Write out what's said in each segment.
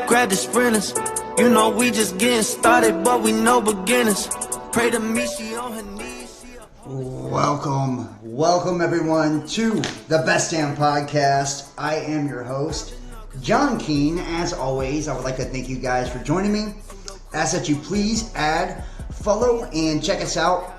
grab the sprinters. You know we just getting started, but we no beginners. Pray to me, she on her knees. Welcome everyone to the Best Damn Podcast. I am your host, John Keane. As always, I would like to thank you guys for joining me. Ask that you please add, follow, and check us out.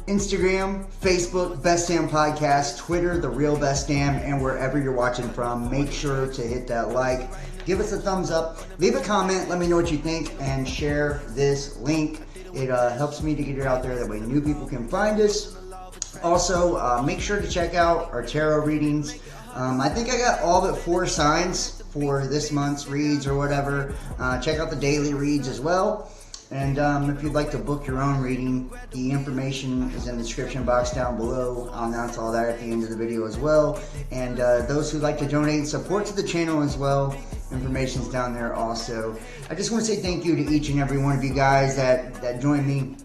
Instagram, Facebook, Best Damn Podcast, Twitter, The Real Best Damn, and wherever you're watching from, make sure to hit that like, give us a thumbs up, leave a comment, let me know what you think, and share this link. It helps me to get it out there, that way new people can find us. Also, make sure to check out our tarot readings. I think I got all but 4 signs for this month's reads or whatever. Check out the daily reads as well. And if you'd like to book your own reading, the information is in the description box down below. I'll announce all that at the end of the video as well. And those who'd like to donate and support to the channel as well, information's down there also. I just want to say thank you to each and every one of you guys that join me.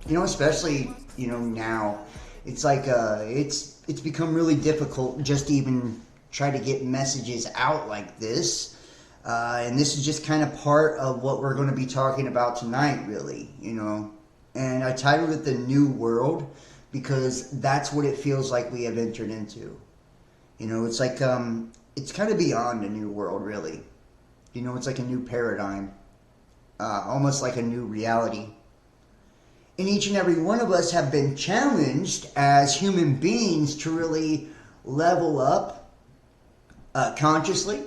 Especially, now. It's like, it's become really difficult just to even try to get messages out like this. And this is just kind of part of what we're going to be talking about tonight, really, And I titled it The New World because that's what it feels like we have entered into. It's like, it's kind of beyond a new world, really. It's like a new paradigm, almost like a new reality. And each and every one of us have been challenged as human beings to really level up consciously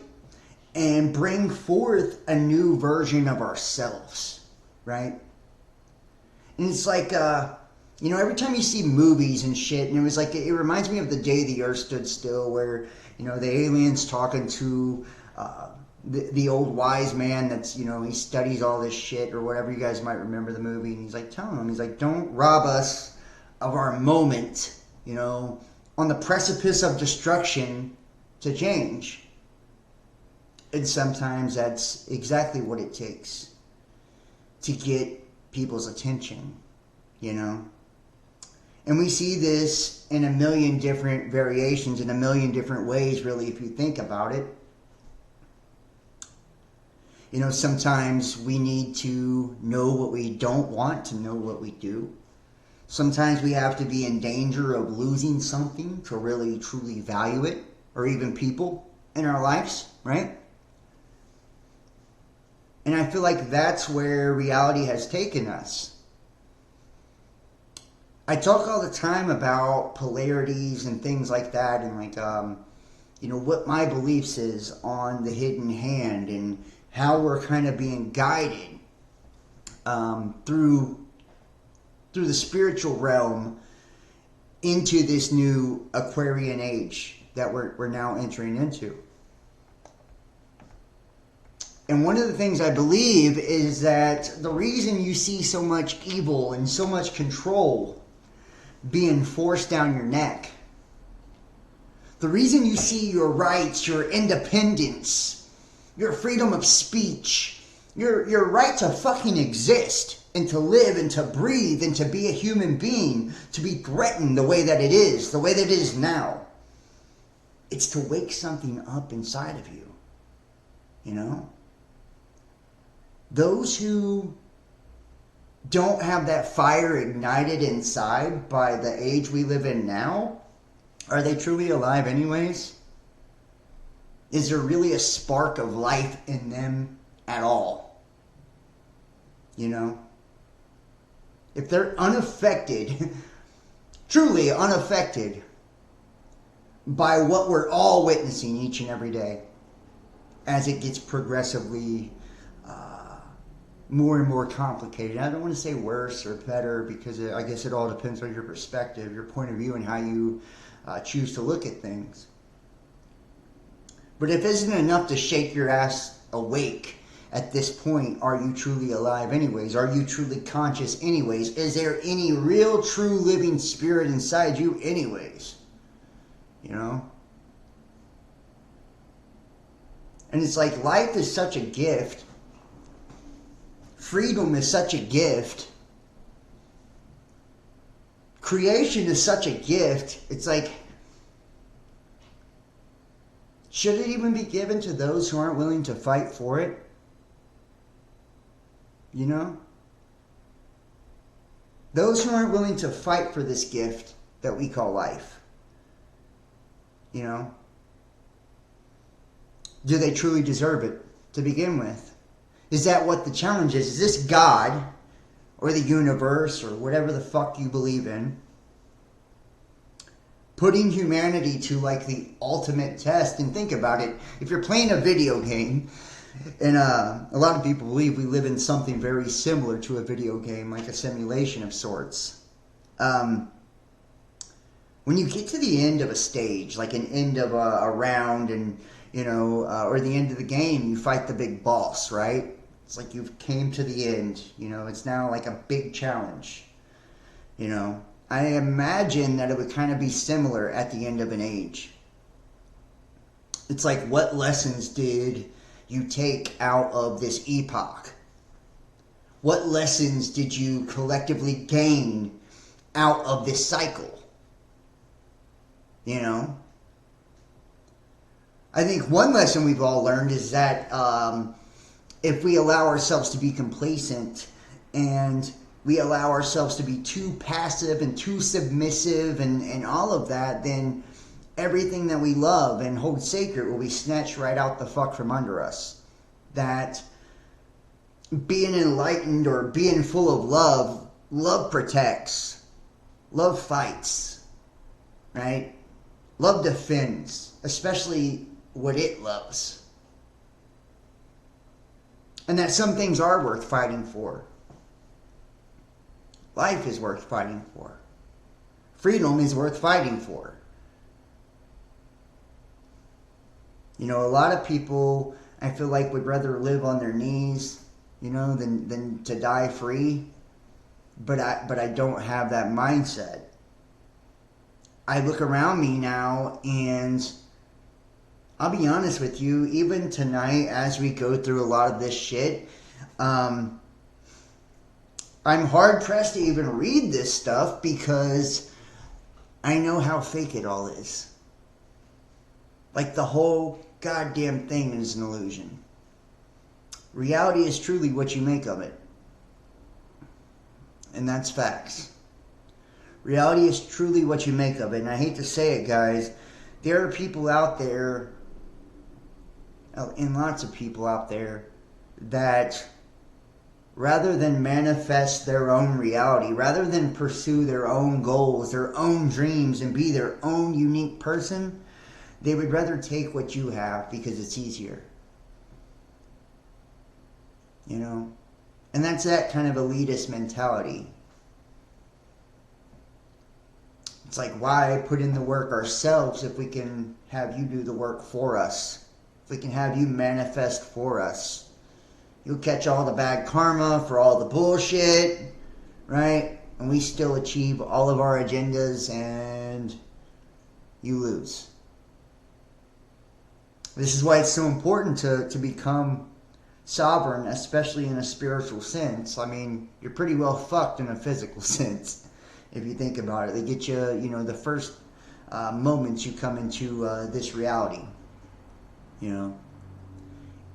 and bring forth a new version of ourselves, right? And it's like, every time you see movies and shit, and it reminds me of The Day the Earth Stood Still, where, the aliens talking to the old wise man that's, he studies all this shit or whatever. You guys might remember the movie, and he's like telling them, he's like, don't rob us of our moment, on the precipice of destruction to change. And sometimes that's exactly what it takes to get people's attention, And we see this in a million different variations, in a million different ways, really, if you think about it. Sometimes we need to know what we don't want to know what we do. Sometimes we have to be in danger of losing something to really, truly value it, or even people in our lives, right? And I feel like that's where reality has taken us. I talk all the time about polarities and things like that, and what my beliefs is on the hidden hand and how we're kind of being guided through the spiritual realm into this new Aquarian age that we're now entering into. And one of the things I believe is that the reason you see so much evil and so much control being forced down your neck, the reason you see your rights, your independence, your freedom of speech, your right to fucking exist and to live and to breathe and to be a human being, to be threatened the way that it is now, it's to wake something up inside of you, Those who don't have that fire ignited inside by the age we live in now, are they truly alive anyways? Is there really a spark of life in them at all? If they're unaffected, truly unaffected by what we're all witnessing each and every day as it gets progressively more and more complicated. I don't want to say worse or better, because I guess it all depends on your perspective, your point of view, and how you choose to look at things. But if it isn't enough to shake your ass awake at this point, are you truly alive anyways? Are you truly conscious anyways? Is there any real, true, living spirit inside you anyways? And it's like life is such a gift. Freedom is such a gift. Creation is such a gift. It's like Should it even be given to those who aren't willing to fight for it? You know? Those who aren't willing to fight for this gift that we call life. You know? Do they truly deserve it to begin with? Is that what the challenge is? Is this God or the universe or whatever the fuck you believe in putting humanity to like the ultimate test? And think about it. If you're playing a video game, and a lot of people believe we live in something very similar to a video game, like a simulation of sorts. When you get to the end of a stage, like an end of a round, and or the end of the game, you fight the big boss, right? It's like you've came to the end. It's now like a big challenge. I imagine that it would kind of be similar at the end of an age. It's like, what lessons did you take out of this epoch? What lessons did you collectively gain out of this cycle? I think one lesson we've all learned is that if we allow ourselves to be complacent and we allow ourselves to be too passive and too submissive and all of that, then everything that we love and hold sacred will be snatched right out the fuck from under us. That being enlightened or being full of love protects. Love fights. Right? Love defends. Especially what it loves. And that some things are worth fighting for. Life is worth fighting for. Freedom is worth fighting for. A lot of people, I feel like, would rather live on their knees, than to die free. But I don't have that mindset. I look around me now, and I'll be honest with you, even tonight as we go through a lot of this shit, I'm hard-pressed to even read this stuff because I know how fake it all is. Like the whole goddamn thing is an illusion. Reality is truly what you make of it. And that's facts. Reality is truly what you make of it. And I hate to say it, guys, there are people out there, and lots of people out there, that rather than manifest their own reality, rather than pursue their own goals, their own dreams, and be their own unique person, they would rather take what you have because it's easier. And that's that kind of elitist mentality. It's like, why put in the work ourselves if we can have you do the work for us? If we can have you manifest for us? You'll catch all the bad karma for all the bullshit, right? And we still achieve all of our agendas and you lose. This is why it's so important to become sovereign, especially in a spiritual sense. I mean, you're pretty well fucked in a physical sense, if you think about it. They get you, the first moments you come into this reality,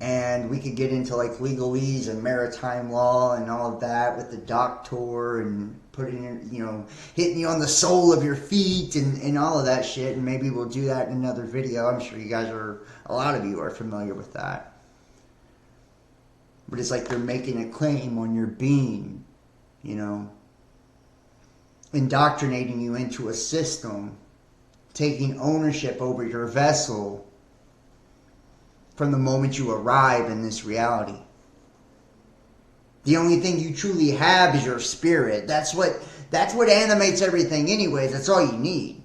And we could get into like legalese and maritime law and all of that with the doctor and putting in, hitting you on the sole of your feet and all of that shit. And maybe we'll do that in another video. I'm sure a lot of you are familiar with that. But it's like they're making a claim on your being, indoctrinating you into a system, taking ownership over your vessel from the moment you arrive in this reality. The only thing you truly have is your spirit. That's what animates everything anyways. That's all you need.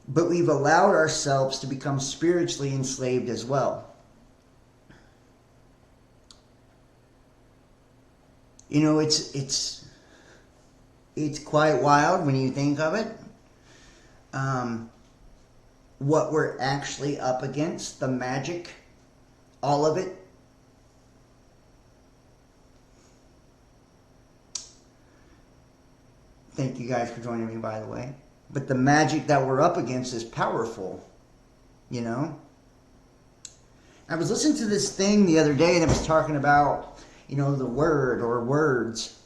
But we've allowed ourselves to become spiritually enslaved as well. It's quite wild when you think of it. What we're actually up against, the magic, all of it. Thank you guys for joining me, by the way. But the magic that we're up against is powerful. you know? I was listening to this thing the other day and it was talking about, you know, the word or words.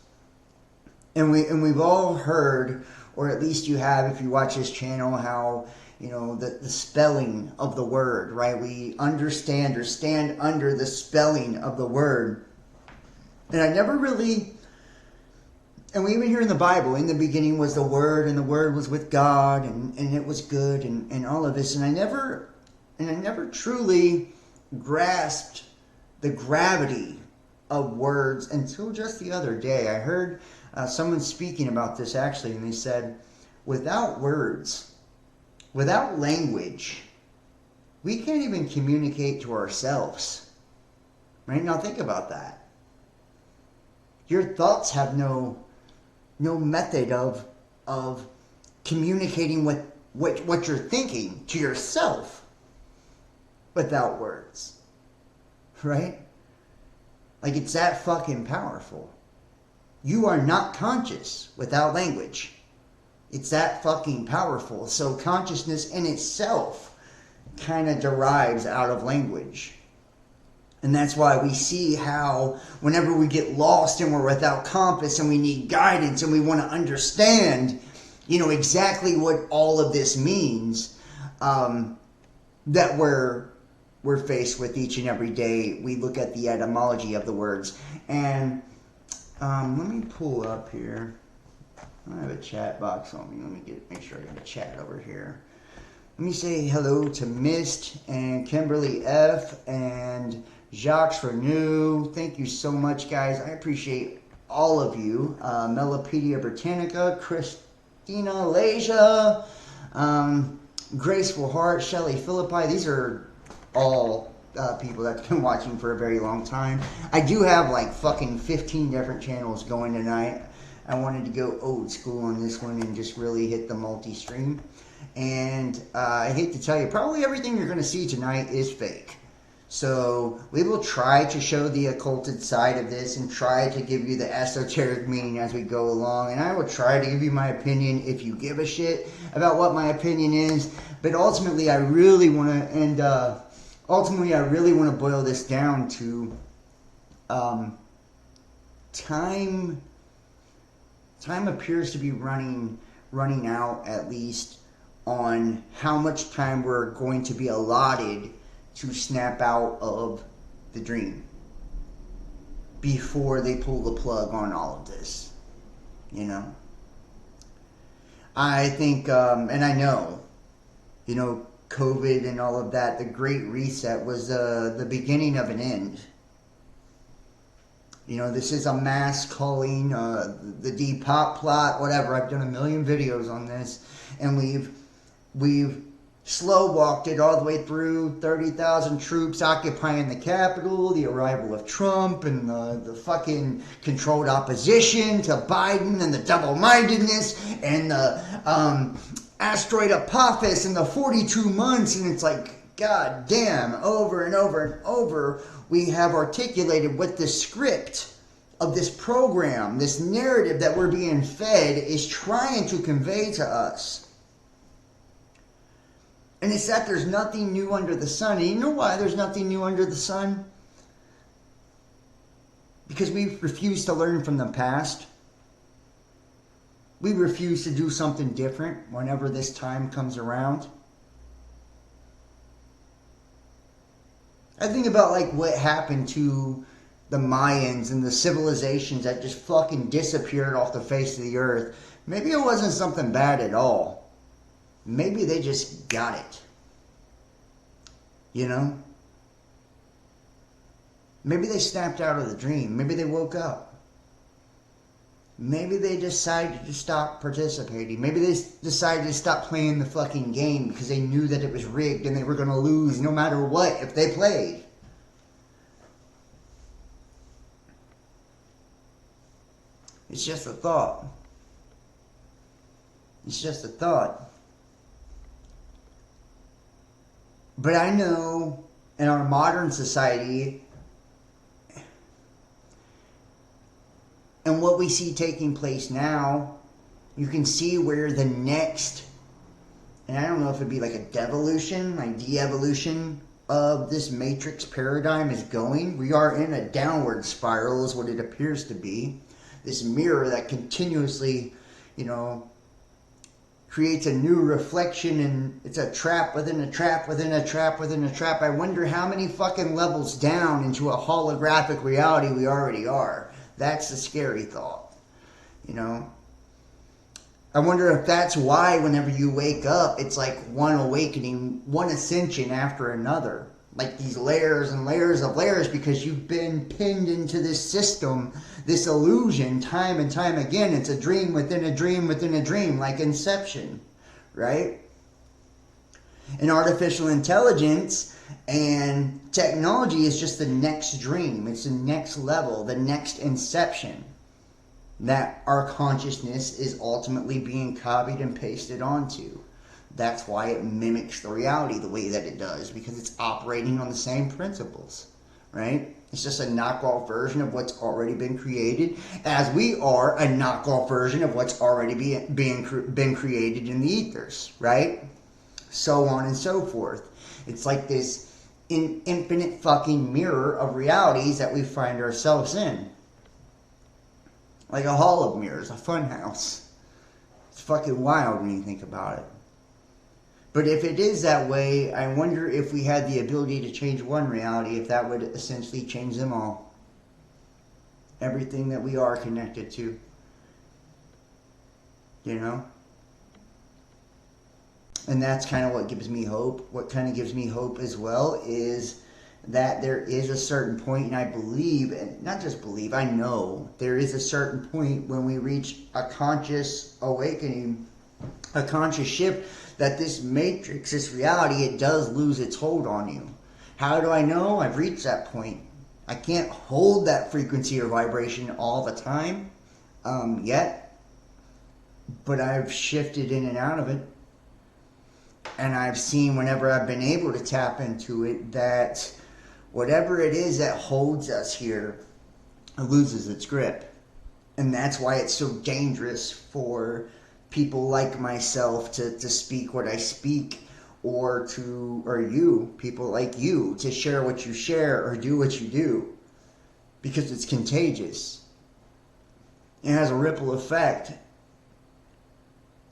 And we've all heard, or at least you have if you watch this channel, how, you know, the spelling of the word, right? We understand or stand under the spelling of the word. And I never really, and we even hear in the Bible, in the beginning was the Word, and the Word was with God, and it was good, and all of this. And I never truly grasped the gravity of words until just the other day. I heard someone speaking about this actually, and they said, without words, without language, we can't even communicate to ourselves. Right? Now think about that. Your thoughts have no method of communicating with what you're thinking to yourself without words. Right? Like, it's that fucking powerful. You are not conscious without language. It's that fucking powerful. So consciousness in itself kind of derives out of language. And that's why we see how whenever we get lost and we're without compass and we need guidance and we want to understand, you know, exactly what all of this means, that we're faced with each and every day. We look at the etymology of the words. And let me pull up here. I have a chat box on me. Let me make sure I got a chat over here. Let me say hello to Mist and Kimberly F. and Jacques Renew. Thank you so much, guys. I appreciate all of you. Melopedia Britannica, Christina Lasia, Graceful Heart, Shelley Philippi. These are all people that's been watching for a very long time. I do have like fucking 15 different channels going tonight. I wanted to go old school on this one and just really hit the multi-stream. And I hate to tell you, probably everything you're going to see tonight is fake. So we will try to show the occulted side of this and try to give you the esoteric meaning as we go along. And I will try to give you my opinion if you give a shit about what my opinion is. But ultimately, I really want to, boil this down to time. Time appears to be running out, at least, on how much time we're going to be allotted to snap out of the dream before they pull the plug on all of this. You know? I think, and I know, you know, COVID and all of that, the Great Reset was the beginning of an end. You know, this is a mass culling, the Depop plot, whatever. I've done a million videos on this, and we've slow walked it all the way through. 30,000 troops occupying the Capitol, the arrival of Trump, and the fucking controlled opposition to Biden, and the double-mindedness, and the asteroid Apophis, and the 42 months, and it's like, god damn, over and over and over, we have articulated what the script of this program, this narrative that we're being fed, is trying to convey to us. And it's that there's nothing new under the sun. And you know why there's nothing new under the sun? Because we refuse to learn from the past. We refuse to do something different whenever this time comes around. I think about like what happened to the Mayans and the civilizations that just fucking disappeared off the face of the earth. Maybe it wasn't something bad at all. Maybe they just got it. You know? Maybe they snapped out of the dream. Maybe they woke up. Maybe they decided to stop participating. Maybe they decided to stop playing the fucking game because they knew that it was rigged and they were going to lose no matter what if they played. It's just a thought. It's just a thought. But I know in our modern society, and what we see taking place now, you can see where the next and I don't know if it'd be like a devolution, like de-evolution of this matrix paradigm is going. We are in a downward spiral is what it appears to be. This mirror that continuously, creates a new reflection, and it's a trap within a trap within a trap within a trap. I wonder how many fucking levels down into a holographic reality we already are. That's the scary thought, I wonder if that's why whenever you wake up, it's like one awakening, one ascension after another. Like these layers and layers of layers, because you've been pinned into this system, this illusion, time and time again. It's a dream within a dream within a dream, like Inception, right? And artificial intelligence and technology is just the next dream. It's the next level, the next inception that our consciousness is ultimately being copied and pasted onto. That's why it mimics the reality the way that it does, because it's operating on the same principles, right? It's just a knockoff version of what's already been created, as we are a knockoff version of what's already been created in the ethers, right? So on and so forth. It's like this infinite fucking mirror of realities that we find ourselves in. Like a hall of mirrors, a fun house. It's fucking wild when you think about it. But if it is that way, I wonder if we had the ability to change one reality, if that would essentially change them all. Everything that we are connected to. And that's kind of what gives me hope. What kind of gives me hope as well is that there is a certain point, and I believe, and not just believe, I know, there is a certain point when we reach a conscious awakening, a conscious shift, that this matrix, this reality, it does lose its hold on you. How do I know? I've reached that point. I can't hold that frequency or vibration all the time yet, but I've shifted in and out of it. And I've seen whenever I've been able to tap into it that whatever it is that holds us here, it loses its grip. And that's why it's so dangerous for people like myself to speak what I speak, or you, people like you, to share what you share or do what you do. Because it's contagious. It has a ripple effect.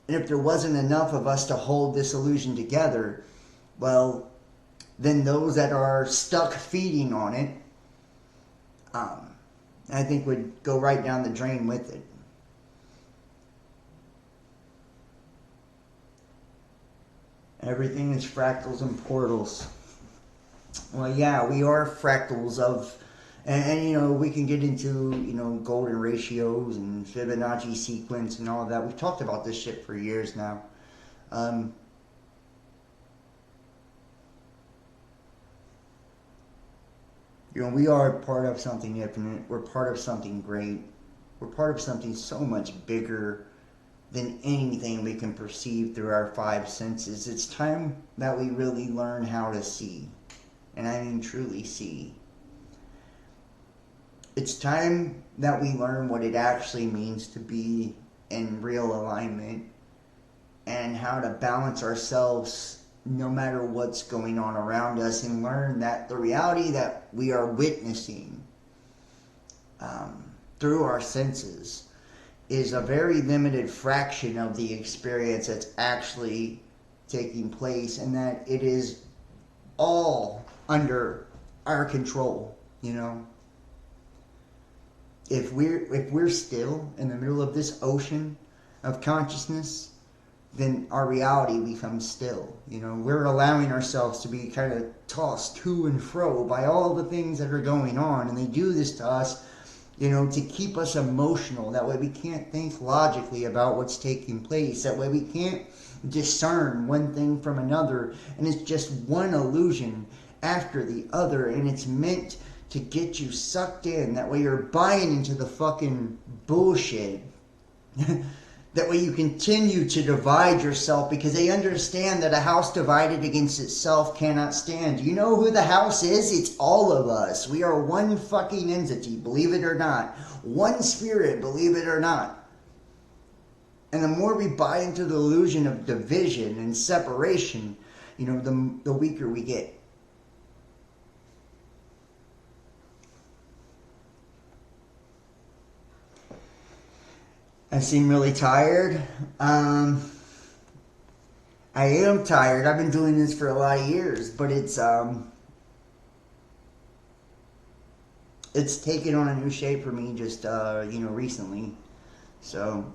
And if there wasn't enough of us to hold this illusion together, well, then those that are stuck feeding on it, I think would go right down the drain with it. Everything is fractals and portals. Well, yeah, we are fractals of, and we can get into, golden ratios and Fibonacci sequence and all of that. We've talked about this shit for years now. We are part of something infinite. We're part of something great. We're part of something so much bigger than anything we can perceive through our five senses. It's time that we really learn how to see. And I mean truly see. It's time that we learn what it actually means to be in real alignment, and how to balance ourselves no matter what's going on around us, and learn that the reality that we are witnessing through our senses is a very limited fraction of the experience that's actually taking place, and that it is all under our control. If we're still in the middle of this ocean of consciousness, then our reality becomes still. We're allowing ourselves to be kind of tossed to and fro by all the things that are going on, and they do this to us, to keep us emotional. That way we can't think logically about what's taking place. That way we can't discern one thing from another, and it's just one illusion after the other, and it's meant to get you sucked in. That way you're buying into the fucking bullshit. That way you continue to divide yourself, because they understand that a house divided against itself cannot stand. Do you know who the house is? It's all of us. We are one fucking entity, believe it or not. One spirit, believe it or not. And the more we buy into the illusion of division and separation, the weaker we get. I seem really tired. I am tired. I've been doing this for a lot of years, but it's taken on a new shape for me just recently. So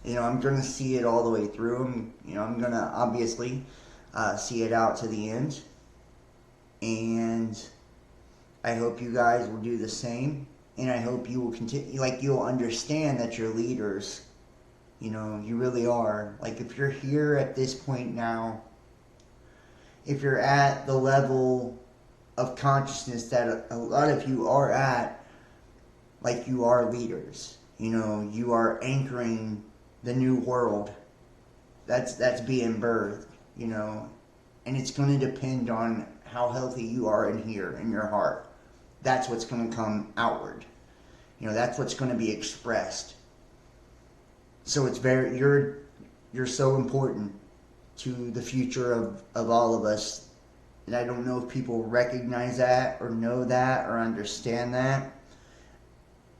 I'm gonna see it all the way through. I'm gonna obviously see it out to the end, and I hope you guys will do the same. And I hope you will continue, you'll understand that you're leaders. You really are. If you're here at this point now, if you're at the level of consciousness that a lot of you are at, you are leaders. You are anchoring the new world that's being birthed, and it's going to depend on how healthy you are in here, in your heart. That's what's going to come outward. That's what's going to be expressed. So it's you're so important to the future of all of us. And I don't know if people recognize that or know that or understand that.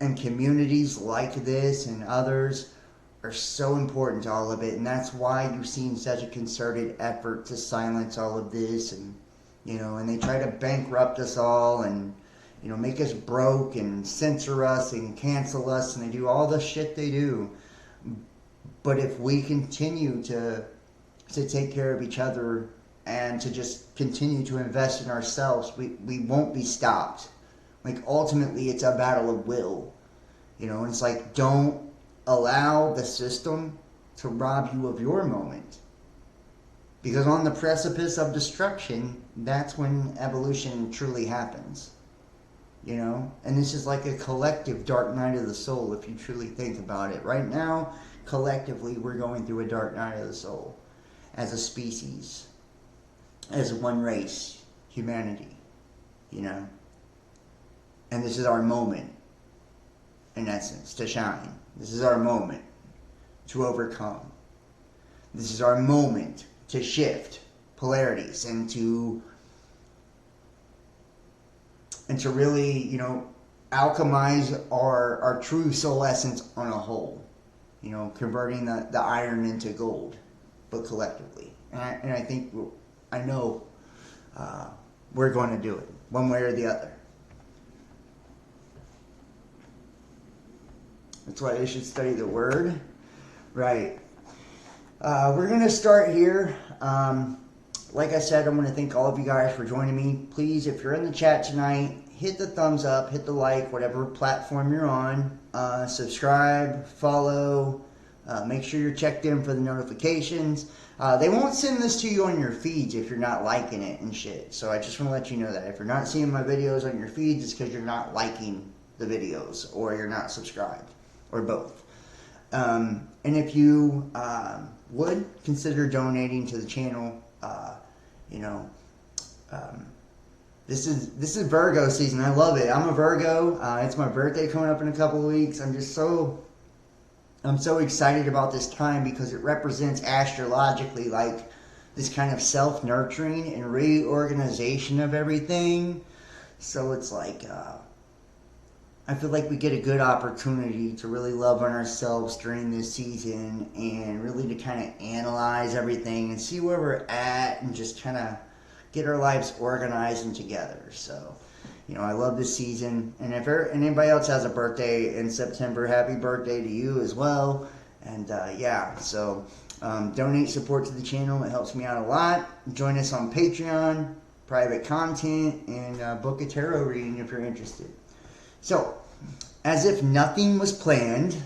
And communities like this and others are so important to all of it. And that's why you've seen such a concerted effort to silence all of this. And, and they try to bankrupt us all and, make us broke and censor us and cancel us. And they do all the shit they do. But if we continue to take care of each other and to just continue to invest in ourselves, we won't be stopped. Ultimately, it's a battle of will. And it's don't allow the system to rob you of your moment. Because on the precipice of destruction, that's when evolution truly happens. And this is like a collective dark night of the soul, if you truly think about it. Right now, collectively, we're going through a dark night of the soul as a species, as one race, humanity, And this is our moment, in essence, to shine. This is our moment to overcome. This is our moment to shift polarities and to really, alchemize our true soul essence on a whole. Converting the iron into gold, but collectively. And I think, I know we're going to do it, one way or the other. That's why you should study the Word. Right. We're going to start here. Like I said, I'm going to thank all of you guys for joining me. Please, if you're in the chat tonight, hit the thumbs up, hit the like, whatever platform you're on. Subscribe, follow. Make sure you're checked in for the notifications. They won't send this to you on your feeds if you're not liking it and shit. So I just want to let you know that. If you're not seeing my videos on your feeds, it's because you're not liking the videos or you're not subscribed. Or both. And if you would consider donating to the channel, this is Virgo season. I love it. I'm a Virgo. It's my birthday coming up in a couple of weeks. I'm so excited about this time because it represents astrologically this kind of self-nurturing and reorganization of everything. So it's I feel like we get a good opportunity to really love on ourselves during this season and really to kind of analyze everything and see where we're at and just kind of get our lives organized and together. So, I love this season. And if anybody else has a birthday in September, happy birthday to you as well. And so donate support to the channel. It helps me out a lot. Join us on Patreon, private content, and book a tarot reading if you're interested. So, as if nothing was planned,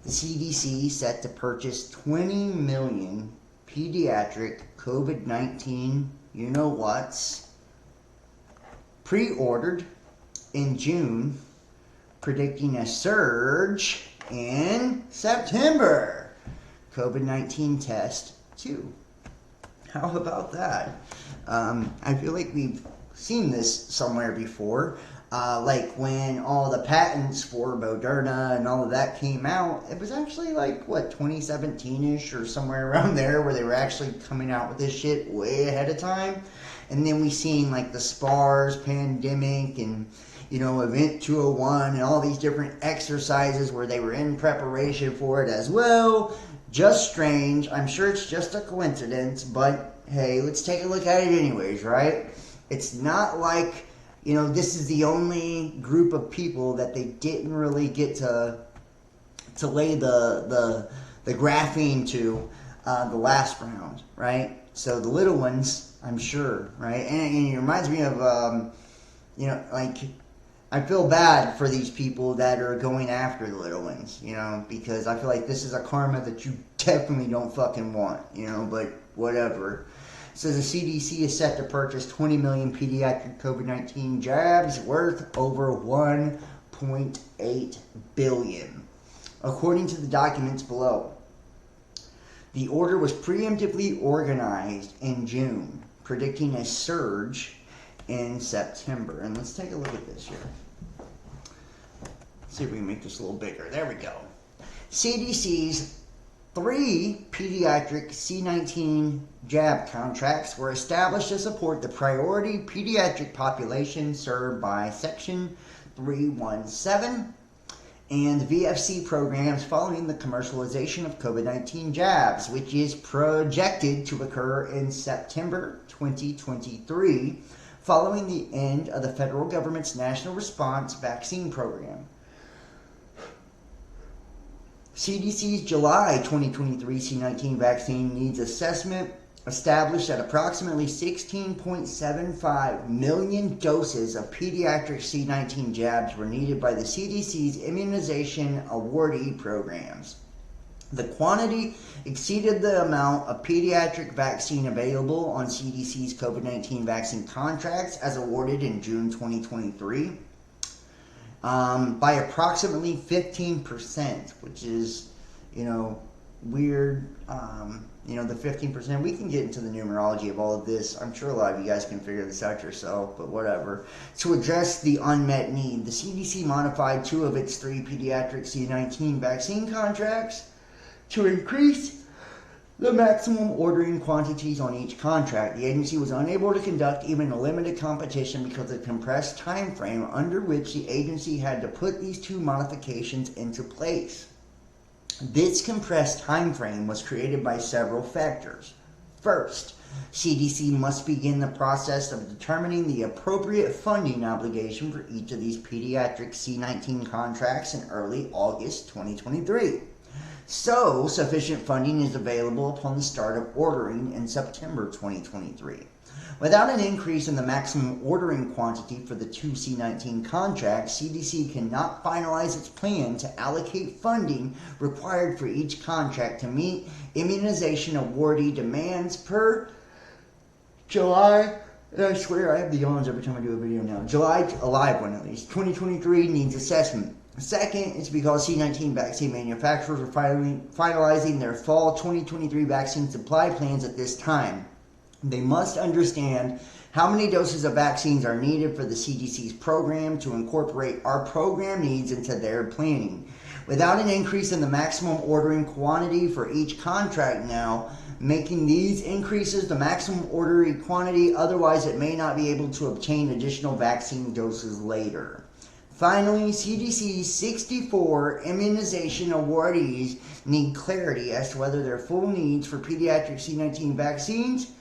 the CDC set to purchase 20 million pediatric COVID-19 you-know-whats pre-ordered in June, predicting a surge in September. COVID-19 test 2. How about that? I feel like we've seen this somewhere before. Like when all the patents for Moderna and all of that came out, it was actually like, what, 2017-ish or somewhere around there where they were actually coming out with this shit way ahead of time. And then we seen like the SPARS pandemic and, Event 201 and all these different exercises where they were in preparation for it as well. Just strange. I'm sure it's just a coincidence, but hey, let's take a look at it anyways, right? It's not like, this is the only group of people that they didn't really get to lay the graphene to the last round, right? So the little ones, I'm sure, right? And it reminds me of, I feel bad for these people that are going after the little ones, because I feel like this is a karma that you definitely don't fucking want, but whatever. So the CDC is set to purchase 20 million pediatric COVID-19 jabs worth over $1.8 billion, according to the documents below. The order was preemptively organized in June, predicting a surge in September. And let's take a look at this here. See if we can make this a little bigger. There we go. CDC's 3 pediatric C19 jab contracts were established to support the priority pediatric population served by Section 317 and VFC programs following the commercialization of COVID-19 jabs, which is projected to occur in September 2023, following the end of the federal government's National Response Vaccine Program. CDC's July 2023 C19 vaccine needs assessment established that approximately 16.75 million doses of pediatric C19 jabs were needed by the CDC's immunization awardee programs. The quantity exceeded the amount of pediatric vaccine available on CDC's COVID-19 vaccine contracts as awarded in June 2023 by approximately 15%, which is, weird. The 15%, we can get into the numerology of all of this. I'm sure a lot of you guys can figure this out yourself, but whatever. To address the unmet need, the CDC modified 2 of its 3 pediatric C19 vaccine contracts to increase the maximum ordering quantities on each contract. The agency was unable to conduct even a limited competition because of the compressed time frame under which the agency had to put these 2 modifications into place. This compressed time frame was created by several factors. First, CDC must begin the process of determining the appropriate funding obligation for each of these pediatric C19 contracts in early August 2023. So, sufficient funding is available upon the start of ordering in September 2023. Without an increase in the maximum ordering quantity for the 2 C19 contracts, CDC cannot finalize its plan to allocate funding required for each contract to meet immunization awardee demands per July. And I swear I have the yawns every time I do a video now. July, a live one at least. 2023 needs assessment. Second, it's because C19 vaccine manufacturers are finalizing their fall 2023 vaccine supply plans at this time. They must understand how many doses of vaccines are needed for the CDC's program to incorporate our program needs into their planning. Without an increase in the maximum ordering quantity for each contract now, making these increases the maximum ordering quantity, otherwise it may not be able to obtain additional vaccine doses later. Finally, CDC's 64 immunization awardees need clarity as to whether their full needs for pediatric C19 vaccines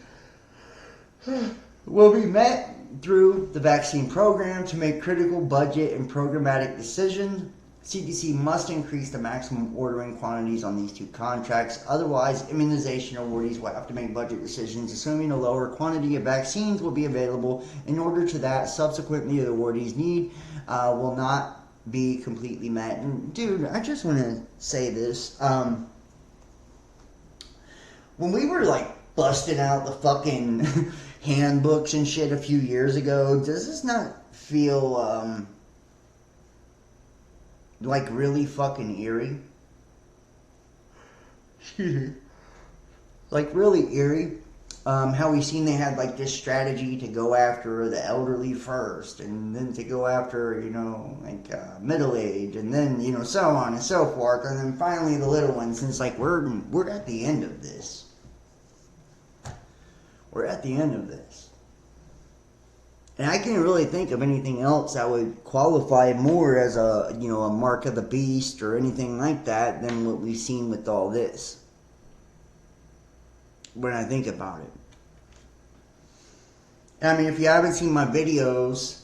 will be met through the vaccine program. To make critical budget and programmatic decisions, CDC must increase the maximum ordering quantities on these 2 contracts. Otherwise, immunization awardees will have to make budget decisions, assuming a lower quantity of vaccines will be available. In order to that, subsequently, the awardees' need will not be completely met. And dude, I just want to say this. When we were busting out the fucking handbooks and shit a few years ago, does this not feel really fucking eerie? Really eerie. How we seen they had like this strategy to go after the elderly first, and then to go after, middle age, and then, so on and so forth, and then finally the little ones. And it's like we're at the end of this. We're at the end of this. And I can't really think of anything else that would qualify more as a mark of the beast or anything like that than what we've seen with all this. When I think about it. I mean, if you haven't seen my videos,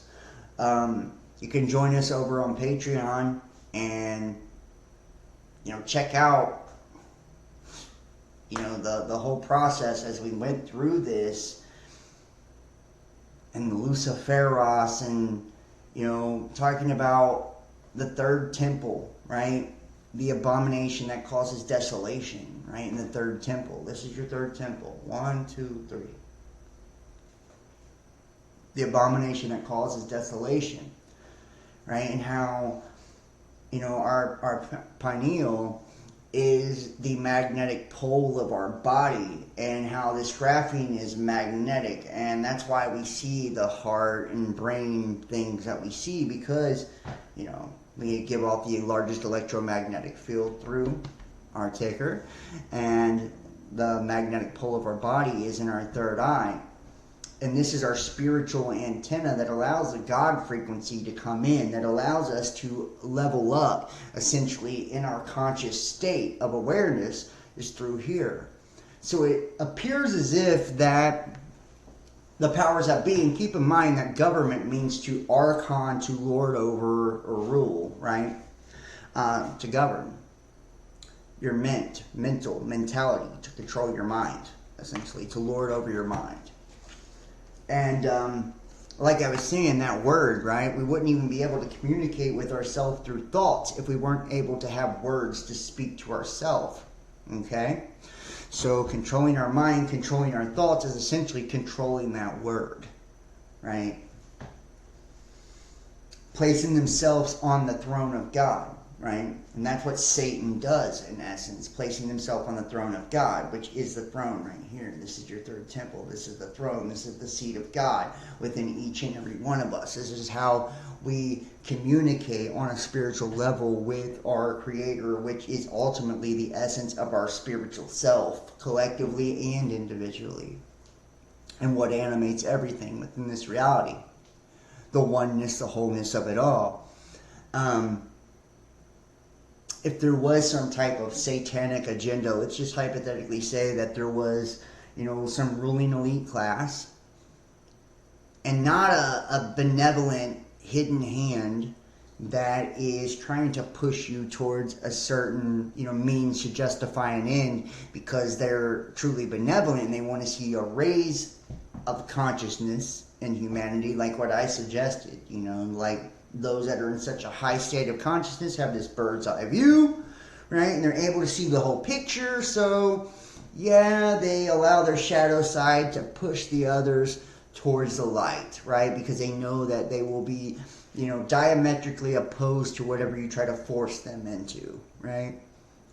you can join us over on Patreon and, check out, the whole process as we went through this, and the Luciferos, and, talking about the third temple, right? The abomination that causes desolation, right? In the third temple. This is your third temple. 1, 2, 3. The abomination that causes desolation, right? And how, our pineal is the magnetic pole of our body, and how this graphene is magnetic, and that's why we see the heart and brain things that we see, because, we give off the largest electromagnetic field through our ticker, and the magnetic pole of our body is in our third eye. And this is our spiritual antenna that allows the God frequency to come in, that allows us to level up, essentially, in our conscious state of awareness, is through here. So it appears as if that the powers that be, and keep in mind that government means to archon, to lord over or rule, right? To govern. Your mentality, to control your mind, essentially, to lord over your mind. And like I was saying, that word, right? We wouldn't even be able to communicate with ourselves through thoughts if we weren't able to have words to speak to ourselves. Okay? So controlling our mind, controlling our thoughts is essentially controlling that word, right? Placing themselves on the throne of God, right? And that's what Satan does, in essence, placing himself on the throne of God, which is the throne right here. This is your third temple. This is the throne. This is the seat of God within each and every one of us. This is how we communicate on a spiritual level with our Creator, which is ultimately the essence of our spiritual self, collectively and individually, and what animates everything within this reality. The oneness, the wholeness of it all. If there was some type of satanic agenda, let's just hypothetically say that there was, some ruling elite class, and not a benevolent hidden hand that is trying to push you towards a certain, means to justify an end, because they're truly benevolent and they want to see a raise of consciousness in humanity, like what I suggested, like those that are in such a high state of consciousness have this bird's eye view, right? And they're able to see the whole picture. So, yeah, they allow their shadow side to push the others towards the light, right? Because they know that they will be, diametrically opposed to whatever you try to force them into, right?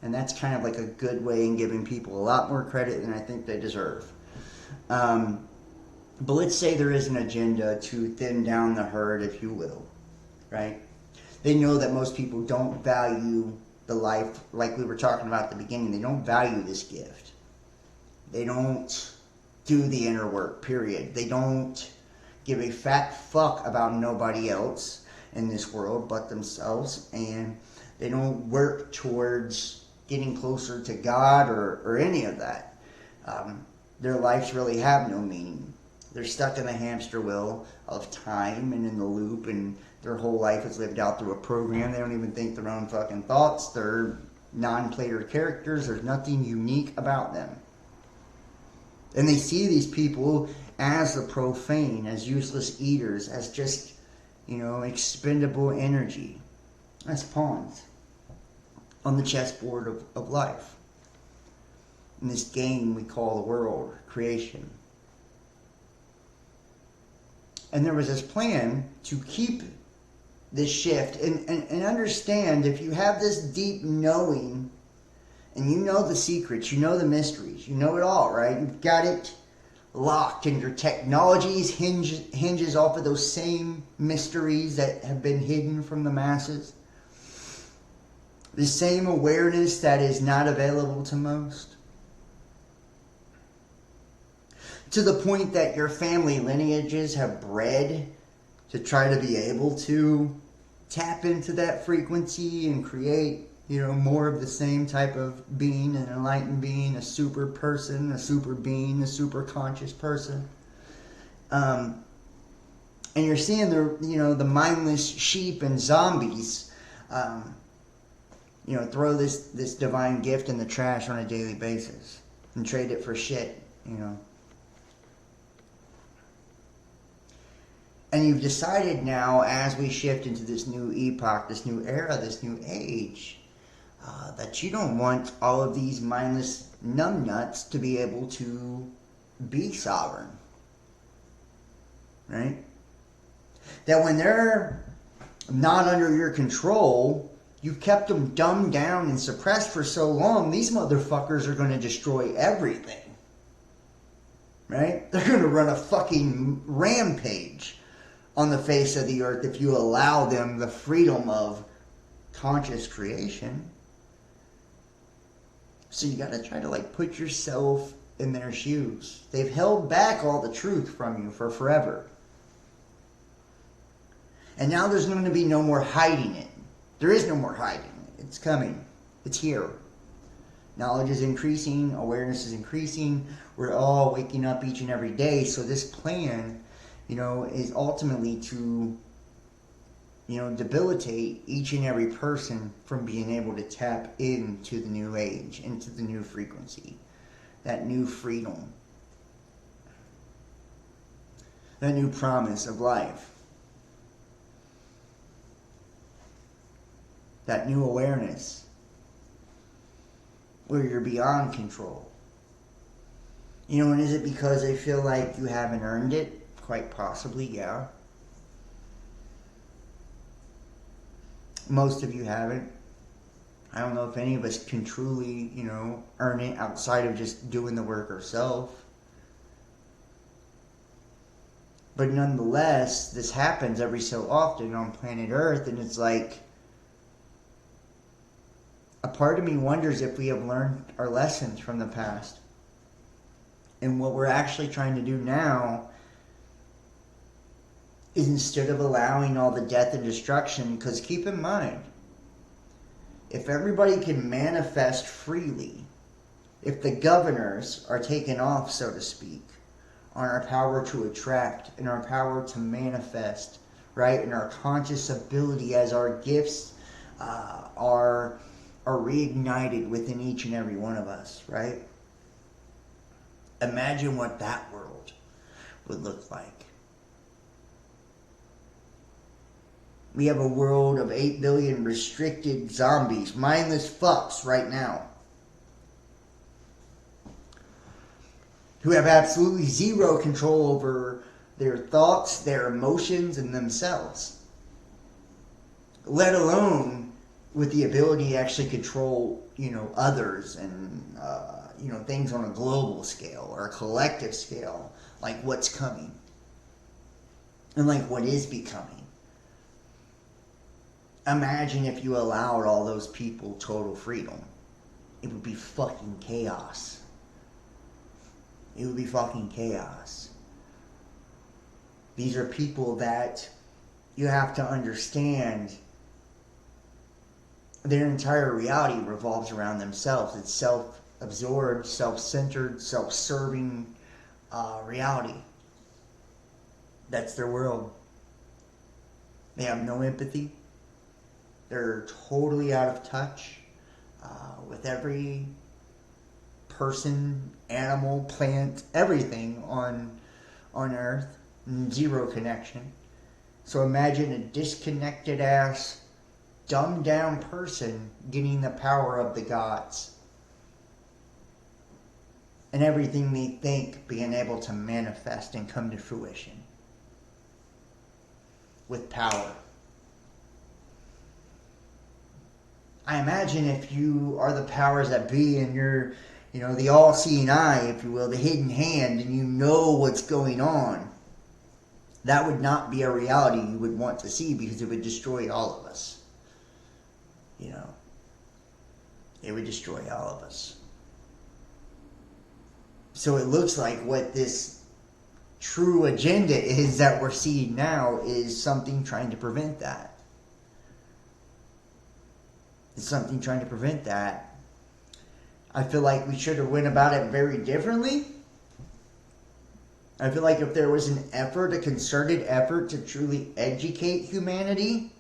And that's kind of like a good way in giving people a lot more credit than I think they deserve. But let's say there is an agenda to thin down the herd, if you will. Right? They know that most people don't value the life, like we were talking about at the beginning. They don't value this gift. They don't do the inner work, period. They don't give a fat fuck about nobody else in this world but themselves. And they don't work towards getting closer to God or any of that. Their lives really have no meaning. They're stuck in the hamster wheel of time and in the loop, and their whole life is lived out through a program. They don't even think their own fucking thoughts. They're non-player characters. There's nothing unique about them. And they see these people as the profane, as useless eaters, as just, expendable energy, as pawns on the chessboard of life. In this game we call the world, creation. And there was this plan to keep this shift and understand, if you have this deep knowing and you know the secrets, you know the mysteries, you know it all, right? You've got it locked, and your technologies hinges off of those same mysteries that have been hidden from the masses. The same awareness that is not available to most. To the point that your family lineages have bred to try to be able to tap into that frequency and create, more of the same type of being, an enlightened being, a super person, a super being, a super conscious person. And you're seeing the mindless sheep and zombies, throw this divine gift in the trash on a daily basis and trade it for shit, And you've decided now, as we shift into this new epoch, this new era, this new age, that you don't want all of these mindless numbnuts to be able to be sovereign. Right? That when they're not under your control, you've kept them dumbed down and suppressed for so long, these motherfuckers are going to destroy everything. Right? They're going to run a fucking rampage on the face of the earth if you allow them the freedom of conscious creation. So you got to try to put yourself in their shoes. They've held back all the truth from you for forever. And now there's going to be no more hiding it. There is no more hiding it. It's coming. It's here. Knowledge is increasing. Awareness is increasing. We're all waking up each and every day. So this plan, is ultimately to, debilitate each and every person from being able to tap into the new age, into the new frequency, that new freedom, that new promise of life, that new awareness where you're beyond control. And is it because they feel like you haven't earned it? Quite possibly, yeah. Most of you haven't. I don't know if any of us can truly, earn it outside of just doing the work ourselves. But nonetheless, this happens every so often on planet Earth, and it's like, a part of me wonders if we have learned our lessons from the past. And what we're actually trying to do now is, instead of allowing all the death and destruction, because keep in mind, if everybody can manifest freely, if the governors are taken off, so to speak, on our power to attract and our power to manifest, right, and our conscious ability as our gifts are reignited within each and every one of us, right? Imagine what that world would look like. We have a world of 8 billion restricted zombies, mindless fucks right now, who have absolutely zero control over their thoughts, their emotions, and themselves. Let alone with the ability to actually control, others and, things on a global scale or a collective scale, like what's coming and like what is becoming. Imagine if you allowed all those people total freedom. It would be fucking chaos. It would be fucking chaos. These are people that you have to understand, their entire reality revolves around themselves. It's self-absorbed, self-centered, self-serving reality. That's their world. They have no empathy. They're totally out of touch with every person, animal, plant, everything on Earth. Zero connection. So imagine a disconnected ass, dumbed down person getting the power of the gods. And everything they think being able to manifest and come to fruition. With power. I imagine if you are the powers that be and you're the all-seeing eye, if you will, the hidden hand, and you know what's going on, that would not be a reality you would want to see, because it would destroy all of us. It would destroy all of us. So it looks like what this true agenda is that we're seeing now is something trying to prevent that. It's something trying to prevent that. I feel like we should have went about it very differently. I feel like if there was an effort, a concerted effort to truly educate humanity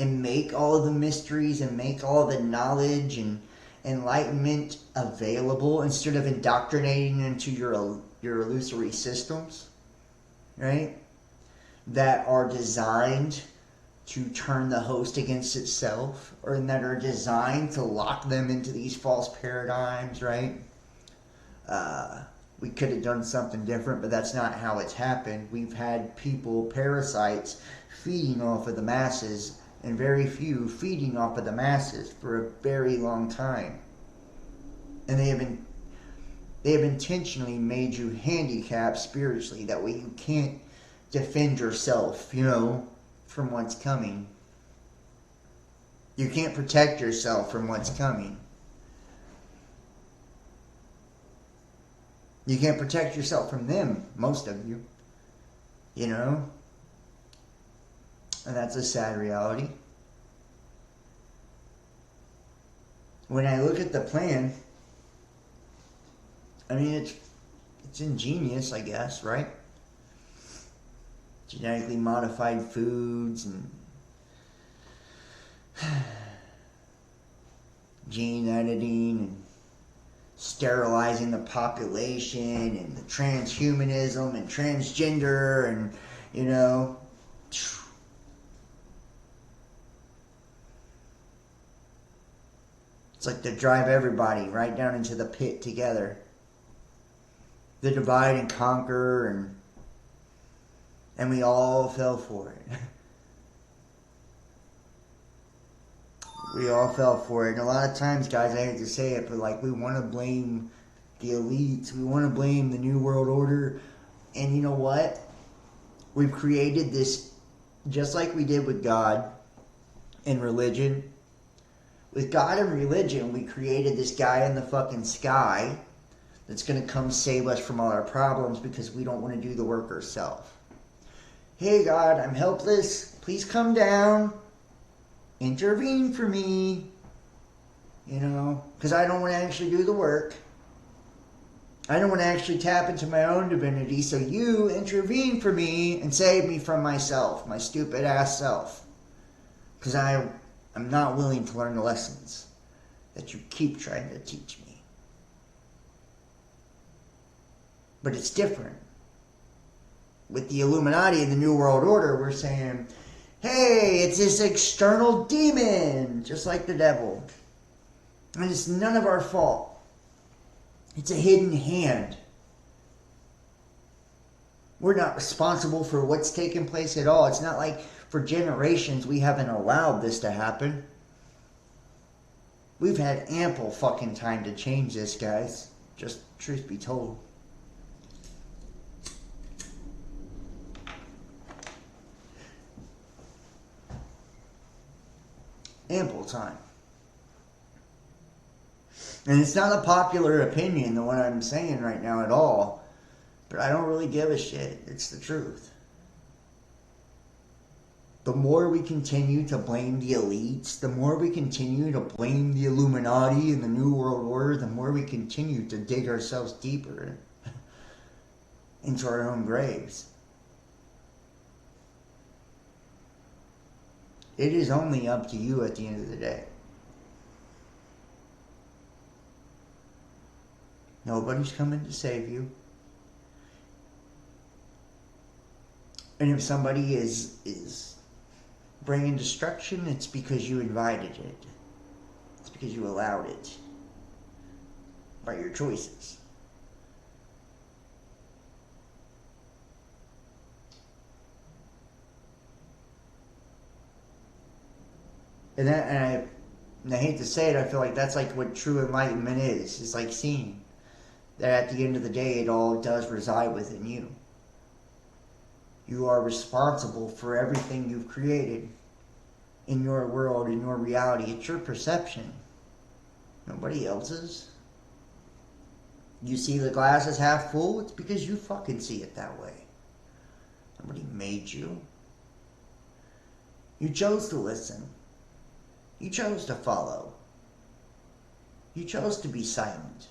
and make all of the mysteries and make all the knowledge and enlightenment available instead of indoctrinating into your illusory systems, right? That are designed to turn the host against itself, or that are designed to lock them into these false paradigms, right? We could have done something different, but that's not how it's happened. We've had people, parasites, feeding off of the masses, and very few feeding off of the masses for a very long time. And they have intentionally made you handicapped spiritually. That way you can't defend yourself, from what's coming. You can't protect yourself from what's coming. You can't protect yourself from them, most of you. And that's a sad reality. When I look at the plan, I mean, it's ingenious, I guess, right? Genetically modified foods and gene editing and sterilizing the population and the transhumanism and transgender and, it's like to drive everybody right down into the pit together. The divide and conquer, and we all fell for it. We all fell for it. And a lot of times, guys, I hate to say it, but we want to blame the elites. We want to blame the New World Order. And you know what? We've created this, just like we did with God and religion. With God and religion, we created this guy in the fucking sky that's going to come save us from all our problems because we don't want to do the work ourselves. Hey God, I'm helpless. Please come down. Intervene for me. Because I don't want to actually do the work. I don't want to actually tap into my own divinity, so you intervene for me and save me from myself, my stupid ass self. Because I'm not willing to learn the lessons that you keep trying to teach me. But it's different. With the Illuminati and the New World Order, we're saying, hey, it's this external demon, just like the devil. And it's none of our fault. It's a hidden hand. We're not responsible for what's taking place at all. It's not like for generations we haven't allowed this to happen. We've had ample fucking time to change this, guys. Just truth be told. Ample time. And it's not a popular opinion, the one I'm saying right now at all. But I don't really give a shit. It's the truth. The more we continue to blame the elites, the more we continue to blame the Illuminati and the New World Order, the more we continue to dig ourselves deeper into our own graves. It is only up to you at the end of the day. Nobody's coming to save you. And if somebody is bringing destruction, it's because you invited it. It's because you allowed it. By your choices. And And I hate to say it, I feel like that's like what true enlightenment is. It's like seeing that at the end of the day, it all does reside within you. You are responsible for everything you've created in your world, in your reality. It's your perception. Nobody else's. You see the glass is half full, it's because you fucking see it that way. Nobody made you. You chose to listen. You chose to follow. You chose to be silent.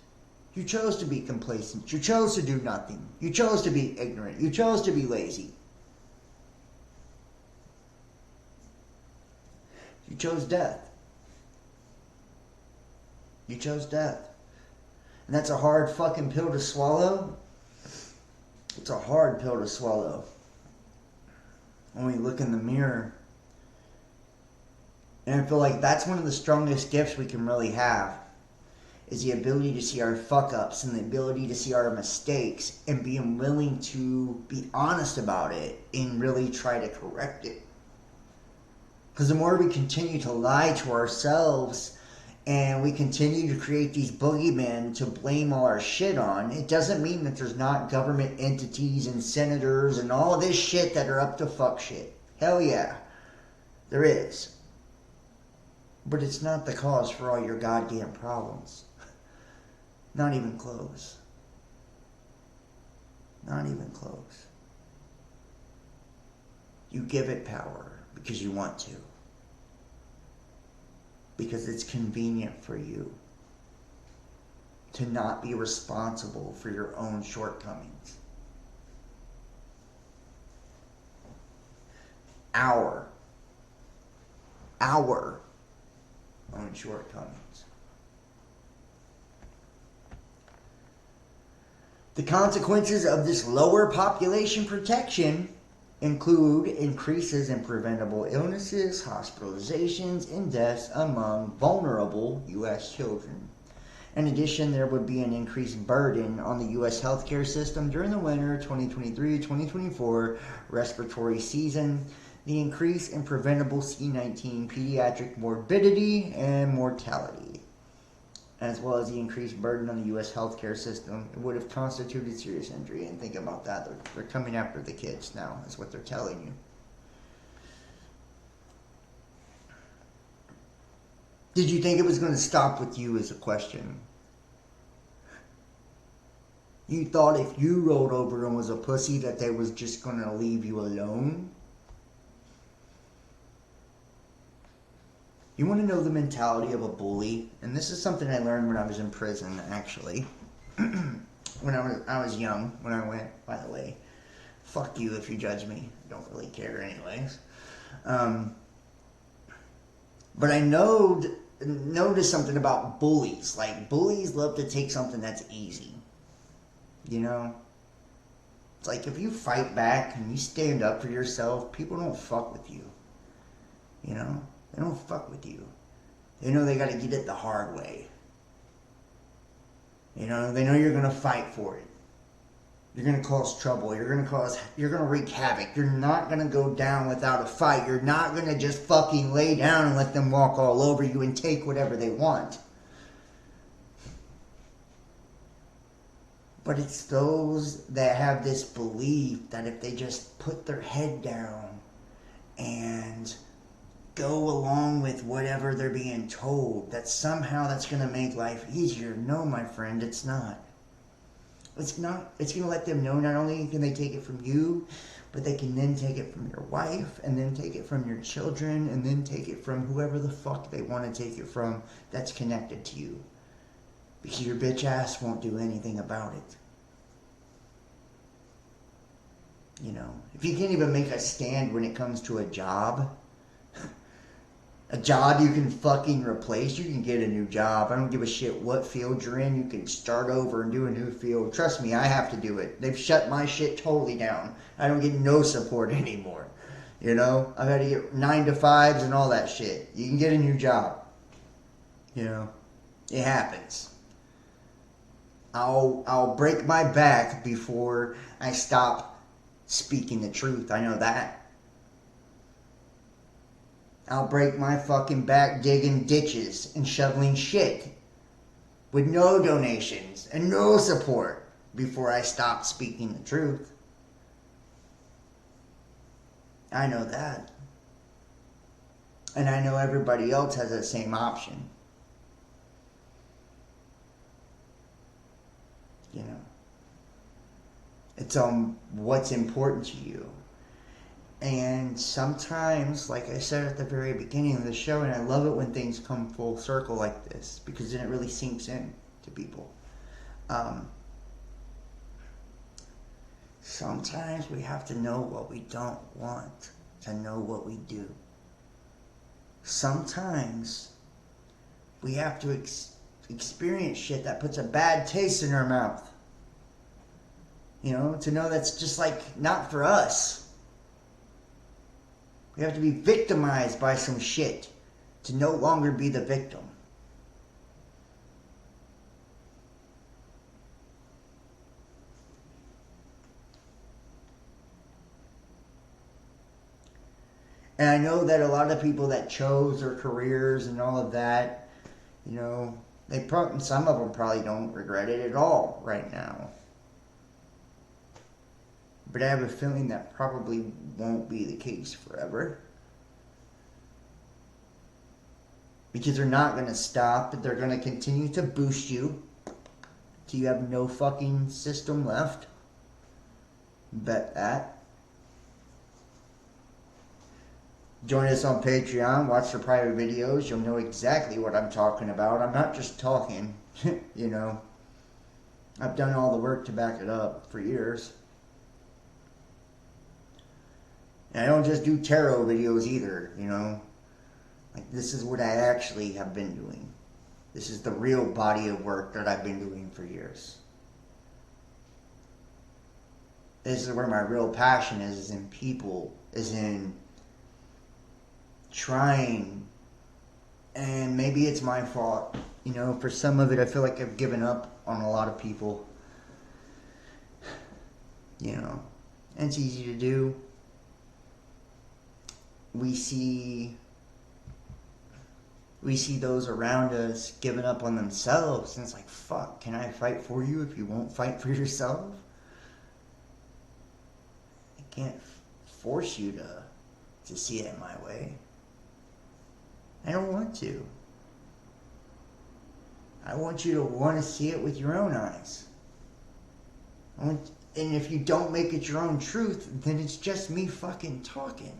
You chose to be complacent. You chose to do nothing. You chose to be ignorant. You chose to be lazy. You chose death. You chose death. And that's a hard fucking pill to swallow. It's a hard pill to swallow. When we look in the mirror. And I feel like that's one of the strongest gifts we can really have. Is the ability to see our fuck-ups and the ability to see our mistakes and being willing to be honest about it and really try to correct it. Because the more we continue to lie to ourselves and we continue to create these boogeymen to blame all our shit on, it doesn't mean that there's not government entities and senators and all this shit that are up to fuck shit. Hell yeah, there is. But it's not the cause for all your goddamn problems. Not even close. Not even close. You give it power because you want to. Because it's convenient for you to not be responsible for your own shortcomings. Our own shortcomings. The consequences of this lower population protection include increases in preventable illnesses, hospitalizations, and deaths among vulnerable U.S. children. In addition, there would be an increased burden on the U.S. healthcare system during the winter 2023-2024 respiratory season. The increase in preventable C-19 pediatric morbidity and mortality, as well as the increased burden on the U.S. healthcare system, it would have constituted serious injury. And think about that. They're coming after the kids now, is what they're telling you. Did you think it was going to stop with you is a question. You thought if you rolled over and was a pussy that they was just going to leave you alone? You want to know the mentality of a bully? And this is something I learned when I was in prison, actually. When I was young, when I went, by the way. Fuck you if you judge me. I don't really care anyways. But I noticed something about bullies. Like, bullies love to take something that's easy. You know? It's like, if you fight back and you stand up for yourself, people don't fuck with you. You know? They don't fuck with you. They know they gotta get it the hard way. You know, they know you're gonna fight for it. You're gonna cause trouble. You're gonna wreak havoc. You're not gonna go down without a fight. You're not gonna just fucking lay down and let them walk all over you and take whatever they want. But it's those that have this belief that if they just put their head down and go along with whatever they're being told, that somehow that's going to make life easier. No, my friend, it's not. It's not. It's going to let them know not only can they take it from you, but they can then take it from your wife, and then take it from your children, and then take it from whoever the fuck they want to take it from that's connected to you. Because your bitch ass won't do anything about it. You know, if you can't even make a stand when it comes to a job you can fucking replace, you can get a new job. I don't give a shit what field you're in. You can start over and do a new field. Trust me, I have to do it. They've shut my shit totally down. I don't get no support anymore. You know, I gotta get 9 to 5s and all that shit. You can get a new job. You know, it happens. I'll break my back before I stop speaking the truth. I know that. I'll break my fucking back digging ditches and shoveling shit with no donations and no support before I stop speaking the truth. I know that. And I know everybody else has that same option. You know. It's on what's important to you. And sometimes, like I said at the very beginning of the show, and I love it when things come full circle like this, because then it really sinks in to people. Sometimes we have to know what we don't want to know what we do. Sometimes we have to experience shit that puts a bad taste in our mouth. You know, to know that's just like not for us. We have to be victimized by some shit to no longer be the victim. And I know that a lot of people that chose their careers and all of that, you know, some of them probably don't regret it at all right now. But I have a feeling that probably won't be the case forever. Because they're not going to stop, but they're going to continue to boost you till you have no fucking system left. Bet that. Join us on Patreon, watch the private videos, you'll know exactly what I'm talking about. I'm not just talking, you know. I've done all the work to back it up for years. And I don't just do tarot videos either, you know. Like, this is what I actually have been doing. This is the real body of work that I've been doing for years. This is where my real passion is in people, is in trying. And maybe it's my fault. You know, for some of it, I feel like I've given up on a lot of people. You know, and it's easy to do. We see those around us giving up on themselves, and it's like, fuck, can I fight for you if you won't fight for yourself? I can't force you to see it my way. I don't want to. I want you to want to see it with your own eyes. And if you don't make it your own truth, then it's just me fucking talking.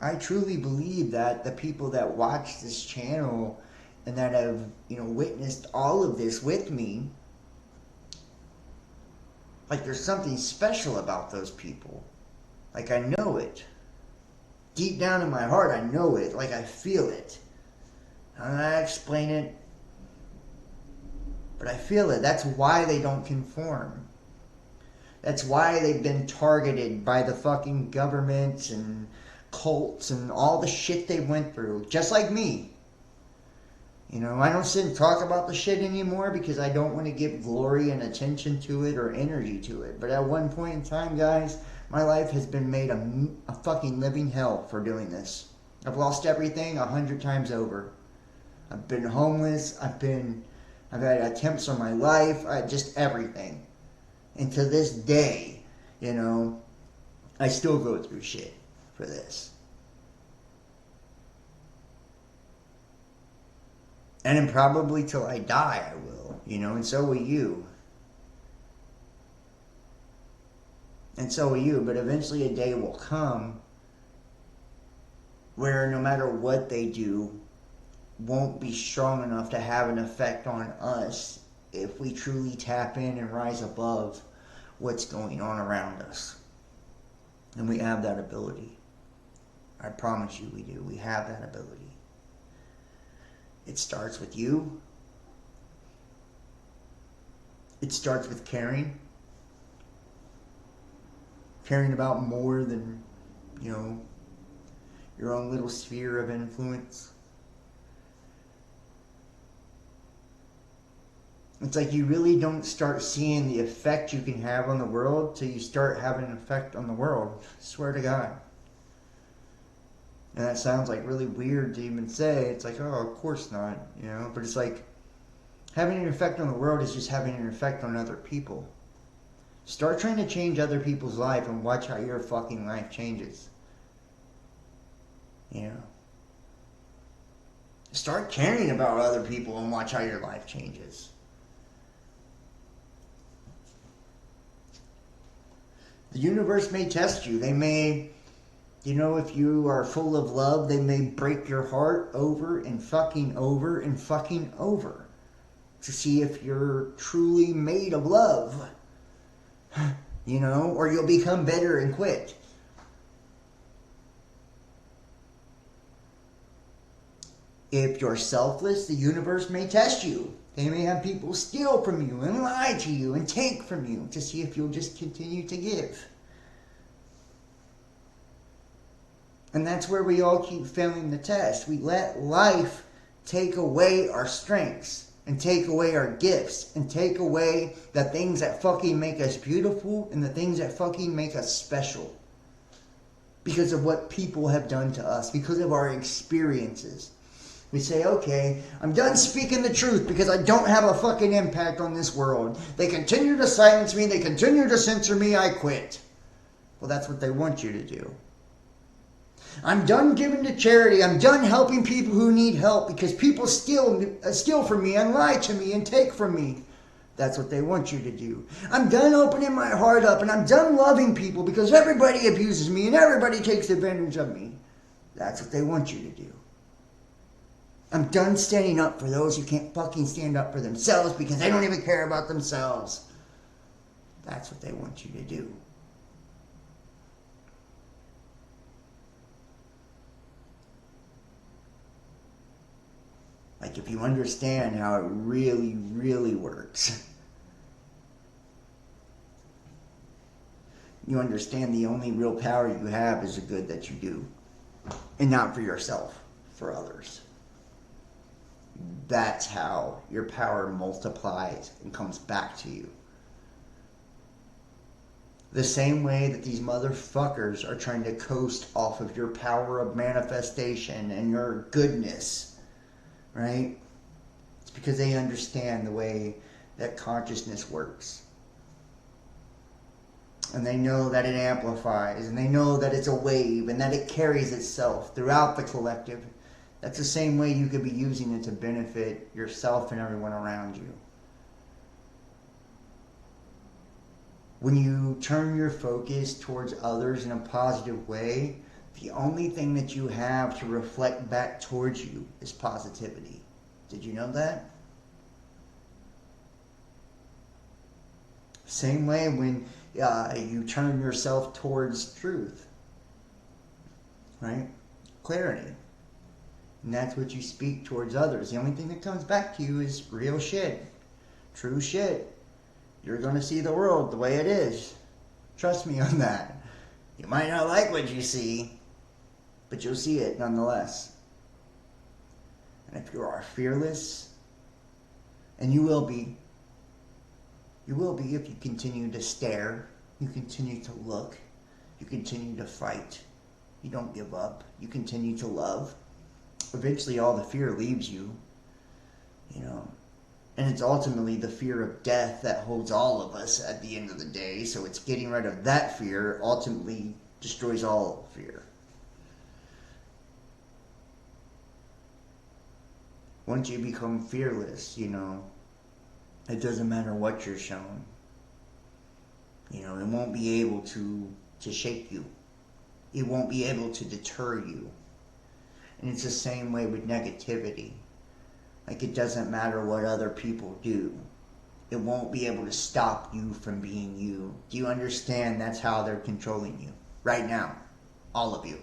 I truly believe that the people that watch this channel and that have, you know, witnessed all of this with me, like, there's something special about those people. Like, I know it. Deep down in my heart, I know it. Like, I feel it. I'm not explain it, but I feel it. That's why they don't conform. That's why they've been targeted by the fucking governments and cults and all the shit they went through, just like me. You know, I don't sit and talk about the shit anymore because I don't want to give glory and attention to it or energy to it. But at one point in time, guys, my life has been made a fucking living hell for doing this. I've lost everything 100 times over. I've been homeless. I've had attempts on my life. Just everything. And to this day, you know, I still go through shit for this. And then probably till I die I will, you know, and so will you. And so will you, but eventually a day will come where no matter what they do, won't be strong enough to have an effect on us if we truly tap in and rise above what's going on around us. And we have that ability. I promise you we do. We have that ability. It starts with you. It starts with caring. Caring about more than, you know, your own little sphere of influence. It's like you really don't start seeing the effect you can have on the world till you start having an effect on the world. I swear to God. And that sounds like really weird to even say. It's like, oh, of course not, you know? But it's like, having an effect on the world is just having an effect on other people. Start trying to change other people's life and watch how your fucking life changes. You know? Start caring about other people and watch how your life changes. The universe may test you. They may, you know, if you are full of love, they may break your heart over and fucking over and fucking over to see if you're truly made of love. You know, or you'll become bitter and quit. If you're selfless, the universe may test you. They may have people steal from you and lie to you and take from you to see if you'll just continue to give. And that's where we all keep failing the test. We let life take away our strengths and take away our gifts and take away the things that fucking make us beautiful and the things that fucking make us special. Because of what people have done to us, because of our experiences. We say, okay, I'm done speaking the truth because I don't have a fucking impact on this world. They continue to silence me, they continue to censor me, I quit. Well, that's what they want you to do. I'm done giving to charity. I'm done helping people who need help because people steal from me and lie to me and take from me. That's what they want you to do. I'm done opening my heart up and I'm done loving people because everybody abuses me and everybody takes advantage of me. That's what they want you to do. I'm done standing up for those who can't fucking stand up for themselves because they don't even care about themselves. That's what they want you to do. Like, if you understand how it really, really works, you understand the only real power you have is the good that you do. And not for yourself, for others. That's how your power multiplies and comes back to you. The same way that these motherfuckers are trying to coast off of your power of manifestation and your goodness, right? It's because they understand the way that consciousness works. And they know that it amplifies, and they know that it's a wave, and that it carries itself throughout the collective. That's the same way you could be using it to benefit yourself and everyone around you. When you turn your focus towards others in a positive way, the only thing that you have to reflect back towards you is positivity. Did you know that? Same way when you turn yourself towards truth, right? Clarity. And that's what you speak towards others. The only thing that comes back to you is real shit. True shit. You're going to see the world the way it is. Trust me on that. You might not like what you see, but you'll see it nonetheless. And if you are fearless, and you will be if you continue to stare, you continue to look, you continue to fight, you don't give up, you continue to love. Eventually all the fear leaves you, you know. And it's ultimately the fear of death that holds all of us at the end of the day. So it's getting rid of that fear ultimately destroys all fear. Once you become fearless, you know, it doesn't matter what you're shown. You know, it won't be able to shake you. It won't be able to deter you. And it's the same way with negativity. Like, it doesn't matter what other people do. It won't be able to stop you from being you. Do you understand that's how they're controlling you? Right now. All of you.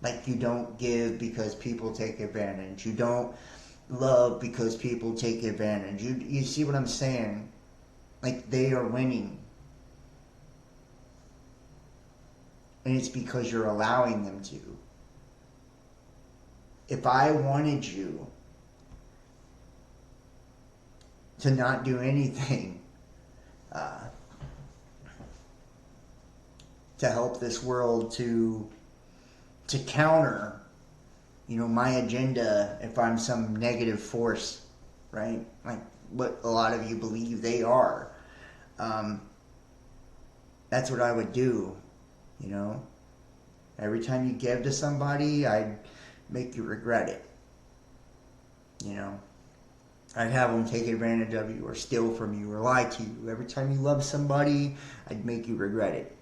Like, you don't give because people take advantage. You don't love because people take advantage. You see what I'm saying? Like, they are winning. And it's because you're allowing them to. If I wanted you to not do anything to help this world to counter, my agenda if I'm some negative force, right? Like what a lot of you believe they are. That's what I would do, Every time you give to somebody, I'd make you regret it. I'd have them take advantage of you or steal from you or lie to you. Every time you love somebody, I'd make you regret it.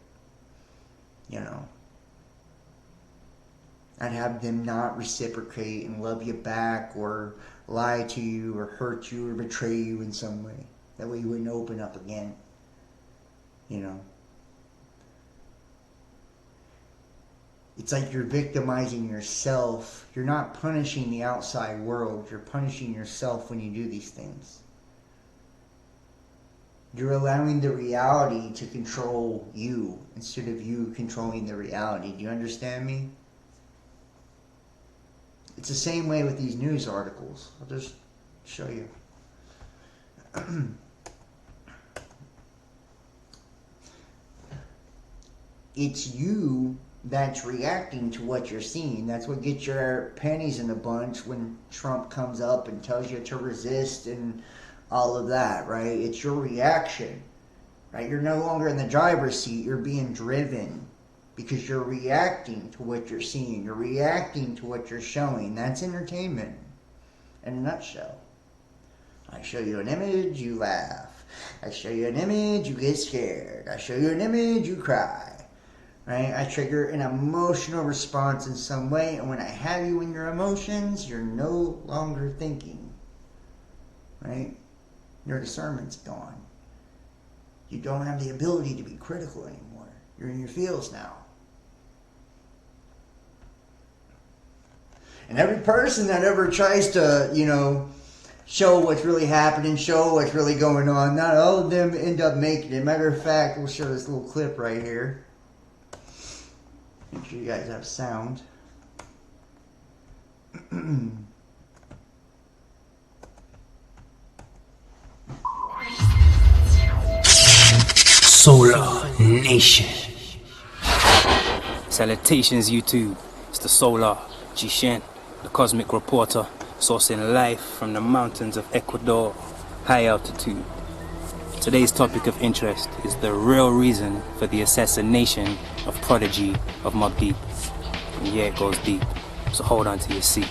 I'd have them not reciprocate and love you back or lie to you or hurt you or betray you in some way. That way you wouldn't open up again. It's like you're victimizing yourself. You're not punishing the outside world. You're punishing yourself when you do these things. You're allowing the reality to control you instead of you controlling the reality. Do you understand me? It's the same way with these news articles. I'll just show you. It's you that's reacting to what you're seeing. That's what gets your panties in a bunch when Trump comes up and tells you to resist and all of that, right? It's your reaction, right? You're no longer in the driver's seat. You're being driven because you're reacting to what you're seeing. You're reacting to what you're showing. That's entertainment in a nutshell. I show you an image, you laugh. I show you an image, you get scared. I show you an image, you cry. Right? I trigger an emotional response in some way, and when I have you in your emotions, you're no longer thinking. Right? Your discernment's gone. You don't have the ability to be critical anymore. You're in your feels now. And every person that ever tries to, show what's really happening, show what's really going on, not all of them end up making it. Matter of fact, we'll show this little clip right here. Make sure you guys have sound. Solar Nation. Salutations YouTube, it's the Solar Jishen, the cosmic reporter, sourcing life from the mountains of Ecuador, high altitude. Today's topic of interest is the real reason for the assassination of Prodigy of Mobb Deep. And yeah, it goes deep, so hold on to your seat.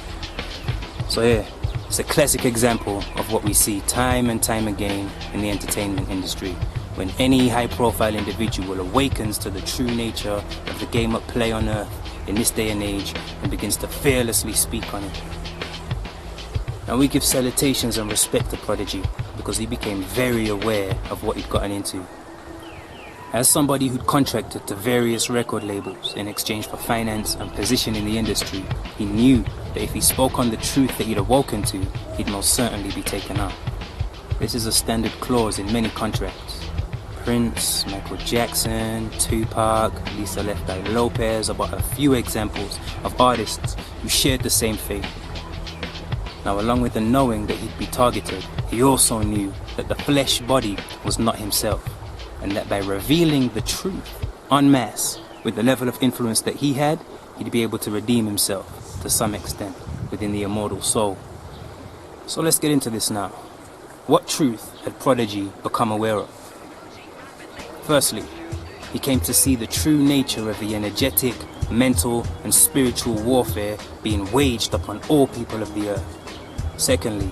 So yeah, it's a classic example of what we see time and time again in the entertainment industry. When any high-profile individual awakens to the true nature of the game at play on Earth in this day and age and begins to fearlessly speak on it. And we give salutations and respect to Prodigy because he became very aware of what he'd gotten into. As somebody who'd contracted to various record labels in exchange for finance and position in the industry, he knew that if he spoke on the truth that he'd awoken to, he'd most certainly be taken out. This is a standard clause in many contracts. Prince, Michael Jackson, Tupac, Lisa Left Eye Lopez are but a few examples of artists who shared the same fate. Now, along with the knowing that he'd be targeted, he also knew that the flesh body was not himself, and that by revealing the truth en masse with the level of influence that he had, he'd be able to redeem himself to some extent within the immortal soul. So let's get into this now. What truth had Prodigy become aware of? Firstly, he came to see the true nature of the energetic, mental and spiritual warfare being waged upon all people of the earth. Secondly,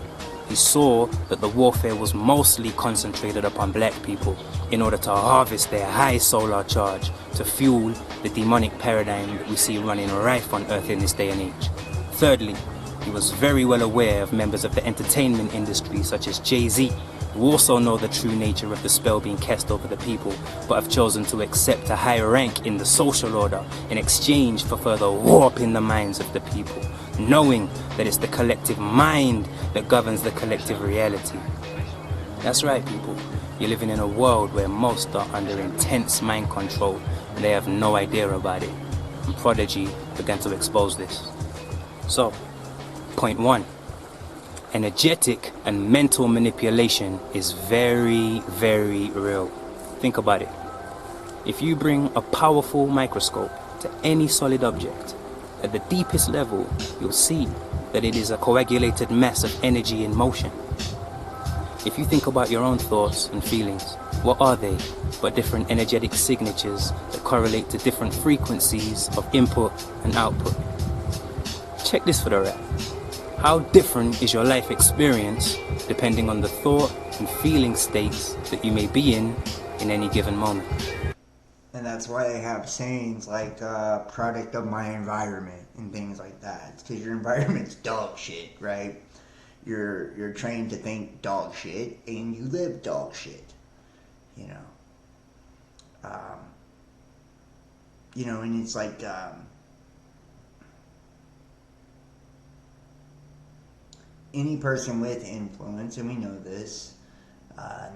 he saw that the warfare was mostly concentrated upon black people in order to harvest their high solar charge to fuel the demonic paradigm that we see running rife on earth in this day and age. Thirdly, he was very well aware of members of the entertainment industry such as Jay-Z, who also know the true nature of the spell being cast over the people, but have chosen to accept a high rank in the social order in exchange for further warping the minds of the people, knowing that it's the collective mind that governs the collective reality. That's right, people. You're living in a world where most are under intense mind control and they have no idea about it. And Prodigy began to expose this. So, point one. Energetic and mental manipulation is very, very real. Think about it. If you bring a powerful microscope to any solid object, at the deepest level, you'll see that it is a coagulated mess of energy in motion. If you think about your own thoughts and feelings, what are they but different energetic signatures that correlate to different frequencies of input and output? Check this for the rep. How different is your life experience depending on the thought and feeling states that you may be in any given moment? And that's why they have sayings like product of my environment and things like that. It's because your environment's dog shit, right? You're trained to think dog shit and you live dog shit, you know. And it's like any person with influence, and we know this,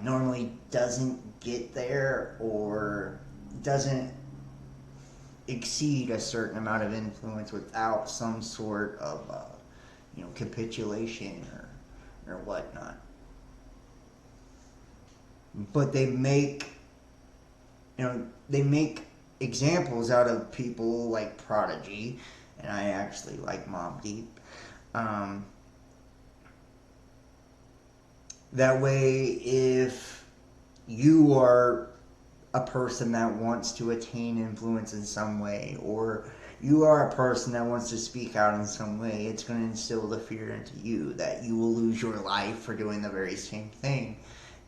normally doesn't get there or doesn't exceed a certain amount of influence without some sort of capitulation or whatnot. But they make examples out of people like Prodigy, and I actually like Mobb Deep. That way, if you are a person that wants to attain influence in some way, or you are a person that wants to speak out in some way, it's going to instill the fear into you that you will lose your life for doing the very same thing.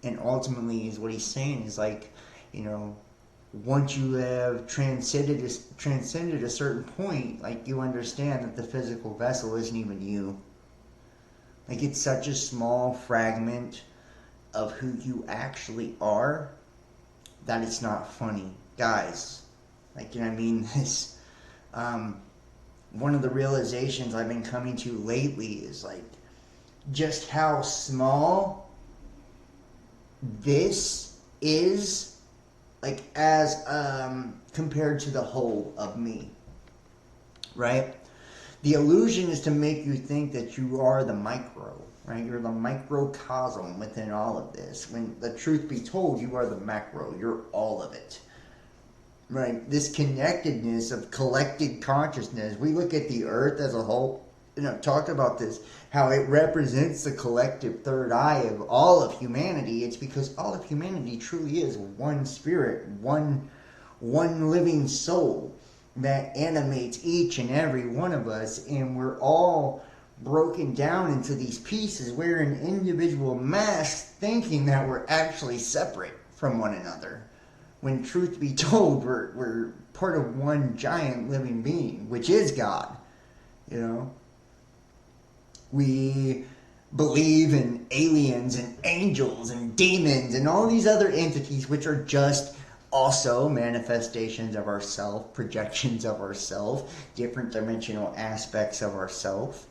And ultimately, is what he's saying is like, once you have transcended a certain point, like you understand that the physical vessel isn't even you. Like it's such a small fragment of who you actually are that it's not funny. Guys, like, I mean this. One of the realizations I've been coming to lately is like just how small this is, like as compared to the whole of me, right? The illusion is to make you think that you are the micro, right? You're the microcosm within all of this. When the truth be told, you are the macro. You're all of it, right? This connectedness of collected consciousness. We look at the earth as a whole, and I've talked about this, how it represents the collective third eye of all of humanity. It's because all of humanity truly is one spirit, one living soul that animates each and every one of us, and we're all broken down into these pieces. We're an individual mass thinking that we're actually separate from one another, when truth be told, we're part of one giant living being, which is God. We believe in aliens and angels and demons and all these other entities, which are just also manifestations of ourself, projections of ourself, different dimensional aspects of ourself.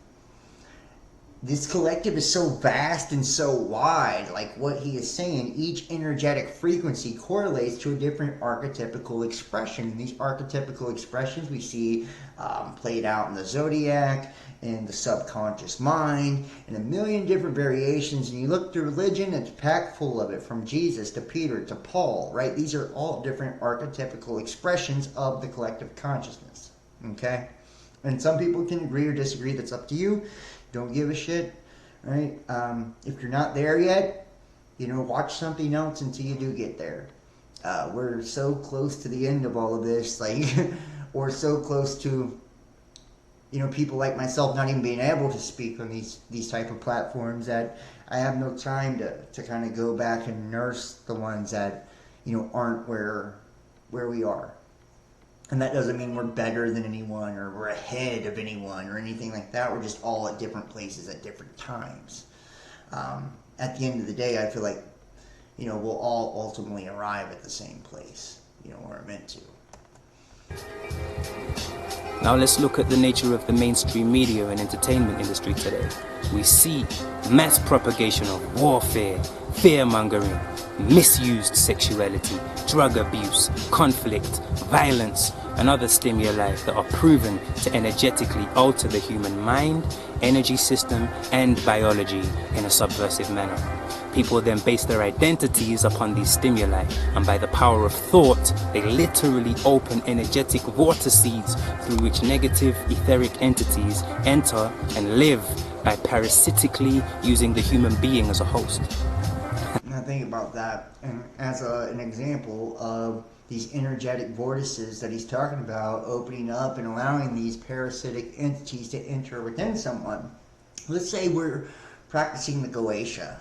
This collective is so vast and so wide, like what he is saying, each energetic frequency correlates to a different archetypical expression. And these archetypical expressions we see played out in the zodiac, in the subconscious mind, in a million different variations. And you look to religion, it's packed full of it, from Jesus to Peter to Paul, right? These are all different archetypical expressions of the collective consciousness, okay? And some people can agree or disagree. That's up to you. Don't give a shit, right? If you're not there yet, watch something else until you do get there. We're so close to the end of all of this, like, or so close to, people like myself not even being able to speak on these type of platforms, that I have no time to kind of go back and nurse the ones that, aren't where we are. And that doesn't mean we're better than anyone or we're ahead of anyone or anything like that. We're just all at different places at different times. At the end of the day, I feel like, we'll all ultimately arrive at the same place, where we're meant to. Now let's look at the nature of the mainstream media and entertainment industry today. We see mass propagation of warfare, fear-mongering, misused sexuality, drug abuse, conflict, violence, and other stimuli that are proven to energetically alter the human mind, energy system, and biology in a subversive manner. People then base their identities upon these stimuli, and by the power of thought, they literally open energetic vortices through which negative etheric entities enter and live by parasitically using the human being as a host. Now think about that, and as an example of these energetic vortices that he's talking about opening up and allowing these parasitic entities to enter within someone. Let's say we're practicing the Goetia,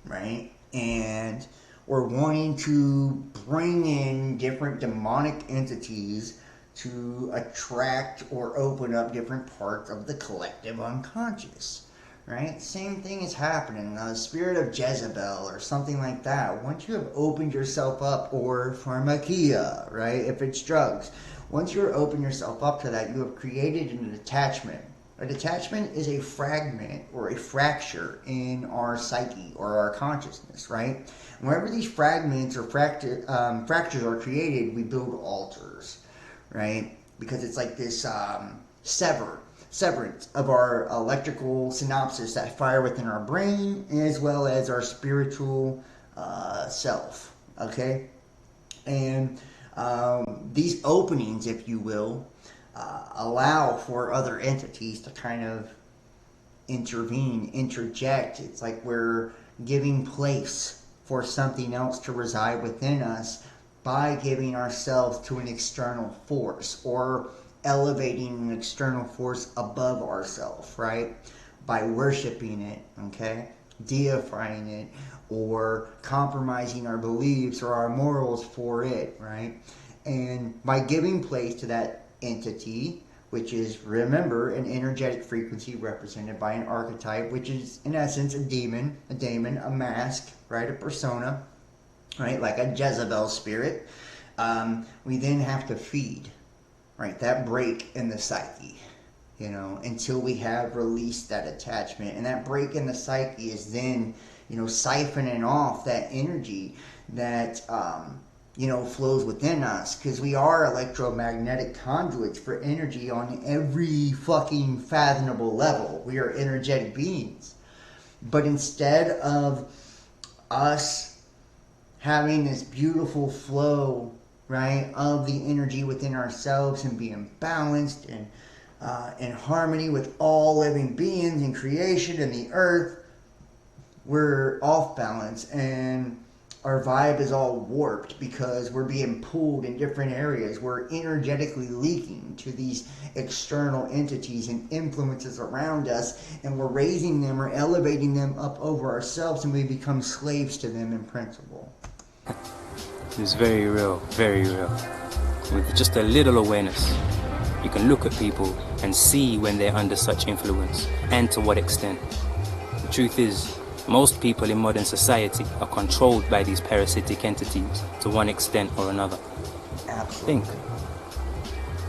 right? And we're wanting to bring in different demonic entities to attract or open up different parts of the collective unconscious. Right? Same thing is happening. The spirit of Jezebel or something like that. Once you have opened yourself up, or pharmakia, right? If it's drugs. Once you're open yourself up to that, you have created an attachment. A detachment is a fragment or a fracture in our psyche or our consciousness, right? And wherever these fragments or fractures are created, we build altars, right? Because it's like this severance of our electrical synapses that fire within our brain, as well as our spiritual self, okay? And these openings, if you will, allow for other entities to kind of intervene, interject. It's like we're giving place for something else to reside within us by giving ourselves to an external force, or elevating an external force above ourselves, right? By worshiping it, okay? Deifying it, or compromising our beliefs or our morals for it, right? And by giving place to that entity, which is, remember, an energetic frequency represented by an archetype, which is in essence a daemon, a mask, right? A persona, right? Like a Jezebel spirit. We then have to feed, right, that break in the psyche, you know, until we have released that attachment. And that break in the psyche is then, you know, siphoning off that energy that, you know, flows within us, because we are electromagnetic conduits for energy on every fucking fathomable level. We are energetic beings. But instead of us having this beautiful flow, right, of the energy within ourselves and being balanced and in harmony with all living beings and creation and the earth, we're off balance, and our vibe is all warped because we're being pulled in different areas. We're energetically leaking to these external entities and influences around us, and we're raising them or elevating them up over ourselves, and we become slaves to them in principle. It's very real, very real. With just a little awareness, you can look at people and see when they're under such influence, and to what extent. The truth is, most people in modern society are controlled by these parasitic entities to one extent or another. Absolutely. Think.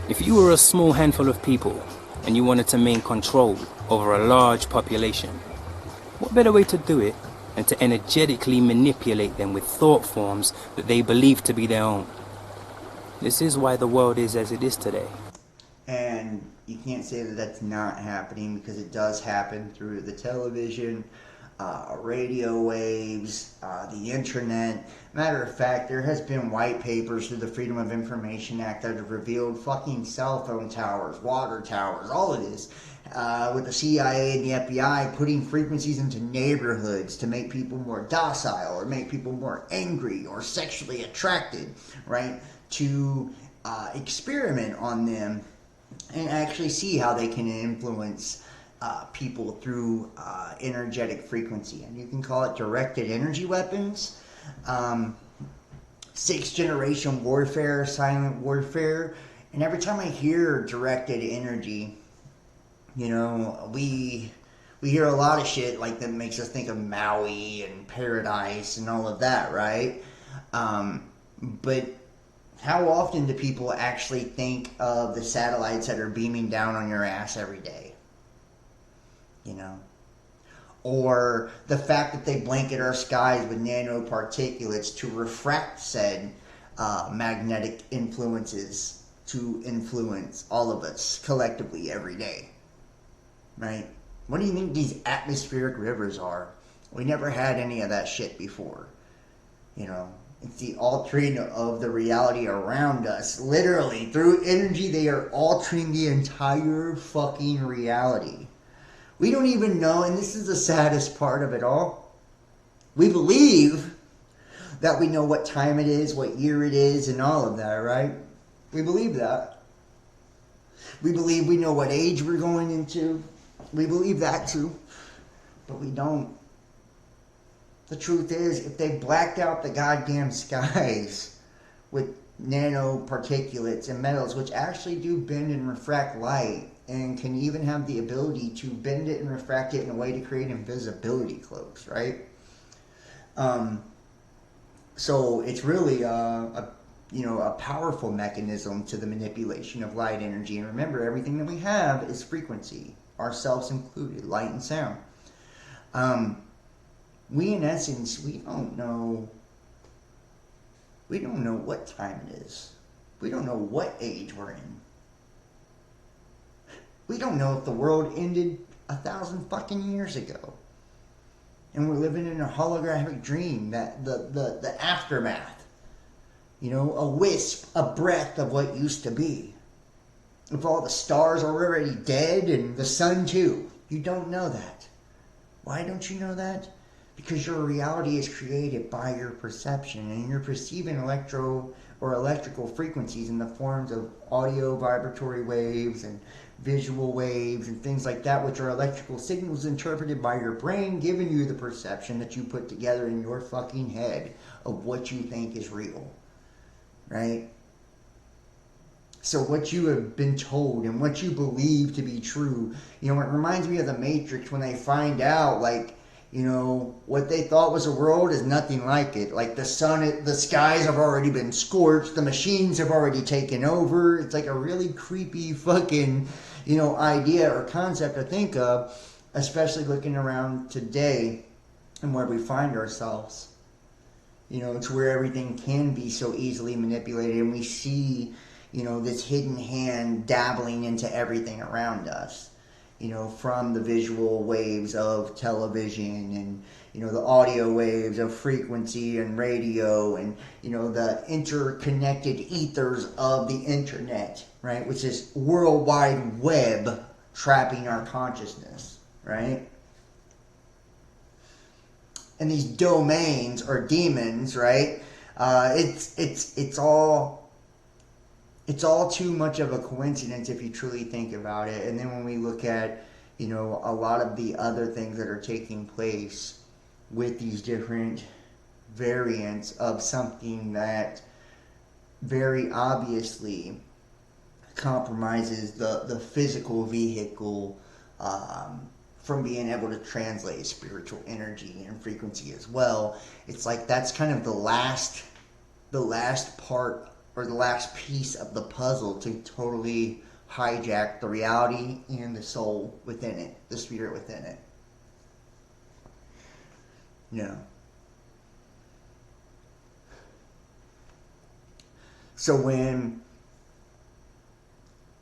If you were a small handful of people and you wanted to maintain control over a large population, what better way to do it than to energetically manipulate them with thought forms that they believe to be their own? This is why the world is as it is today. And you can't say that that's not happening, because it does happen through the television, radio waves, the internet. Matter of fact, there has been white papers through the Freedom of Information Act that have revealed fucking cell phone towers, water towers, all of this, with the CIA and the FBI putting frequencies into neighborhoods to make people more docile or make people more angry or sexually attracted, right? To experiment on them and actually see how they can influence people through energetic frequency. And you can call it directed energy weapons, 6th generation warfare, silent warfare. And every time I hear directed energy, you know, we hear a lot of shit like that makes us think of Maui and paradise and all of that, right? But how often do people actually think of the satellites that are beaming down on your ass every day? You know, or the fact that they blanket our skies with nanoparticulates to refract said magnetic influences to influence all of us collectively every day, right? What do you think these atmospheric rivers are? We never had any of that shit before. You know, it's the altering of the reality around us. Literally, through energy, they are altering the entire fucking reality. We don't even know, and this is the saddest part of it all. We believe that we know what time it is, what year it is, and all of that, right? We believe that. We believe we know what age we're going into. We believe that too. But we don't. The truth is, if they blacked out the goddamn skies with nanoparticulates and metals, which actually do bend and refract light, and can even have the ability to bend it and refract it in a way to create invisibility cloaks, right? So it's really a powerful mechanism to the manipulation of light energy. And remember, everything that we have is frequency, ourselves included, light and sound. We, in essence, we don't know what time it is. We don't know what age we're in. We don't know if the world ended 1,000 fucking years ago. And we're living in a holographic dream, that the aftermath. You know, a wisp, a breath of what used to be. If all the stars are already dead and the sun too. You don't know that. Why don't you know that? Because your reality is created by your perception, and you're perceiving electrical frequencies in the forms of audio vibratory waves and visual waves and things like that, which are electrical signals interpreted by your brain, giving you the perception that you put together in your fucking head of what you think is real, right? So what you have been told and what you believe to be true, you know, it reminds me of the Matrix when they find out, like, you know, what they thought was a world is nothing like it. Like the skies have already been scorched. The machines have already taken over. It's like a really creepy fucking, you know, idea or concept to think of, especially looking around today and where we find ourselves. You know, it's where everything can be so easily manipulated, and we see, you know, this hidden hand dabbling into everything around us. You know, from the visual waves of television and, you know, the audio waves of frequency and radio and, you know, the interconnected ethers of the internet, right? Which is worldwide web trapping our consciousness, right? And these domains or demons, right? It's all too much of a coincidence if you truly think about it. And then when we look at, you know, a lot of the other things that are taking place with these different variants of something that very obviously compromises the physical vehicle from being able to translate spiritual energy and frequency as well. It's like that's kind of the last part or the last piece of the puzzle to totally hijack the reality and the soul within it, the spirit within it. Yeah. So when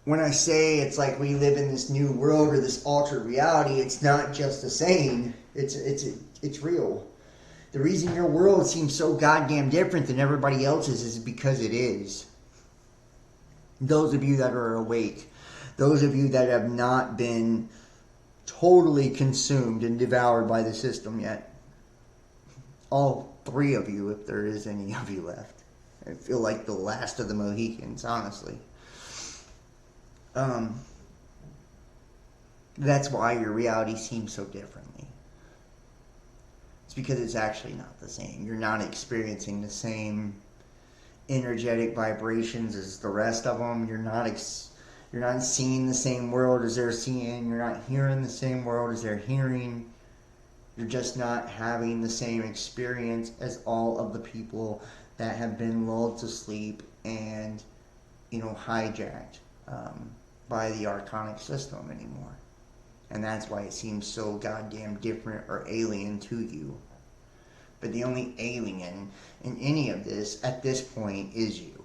I say it's like we live in this new world or this altered reality, it's not just a saying. It's real. The reason your world seems so goddamn different than everybody else's is because it is. Those of you that are awake, those of you that have not been totally consumed and devoured by the system yet, all three of you, if there is any of you left. I feel like the last of the Mohicans, honestly. That's why your reality seems so differently. It's because it's actually not the same. You're not experiencing the same energetic vibrations as the rest of them. You're not seeing the same world as they're seeing. You're not hearing the same world as they're hearing. You're just not having the same experience as all of the people that have been lulled to sleep and, you know, hijacked by the archonic system anymore. And that's why it seems so goddamn different or alien to you. But the only alien in any of this at this point is you.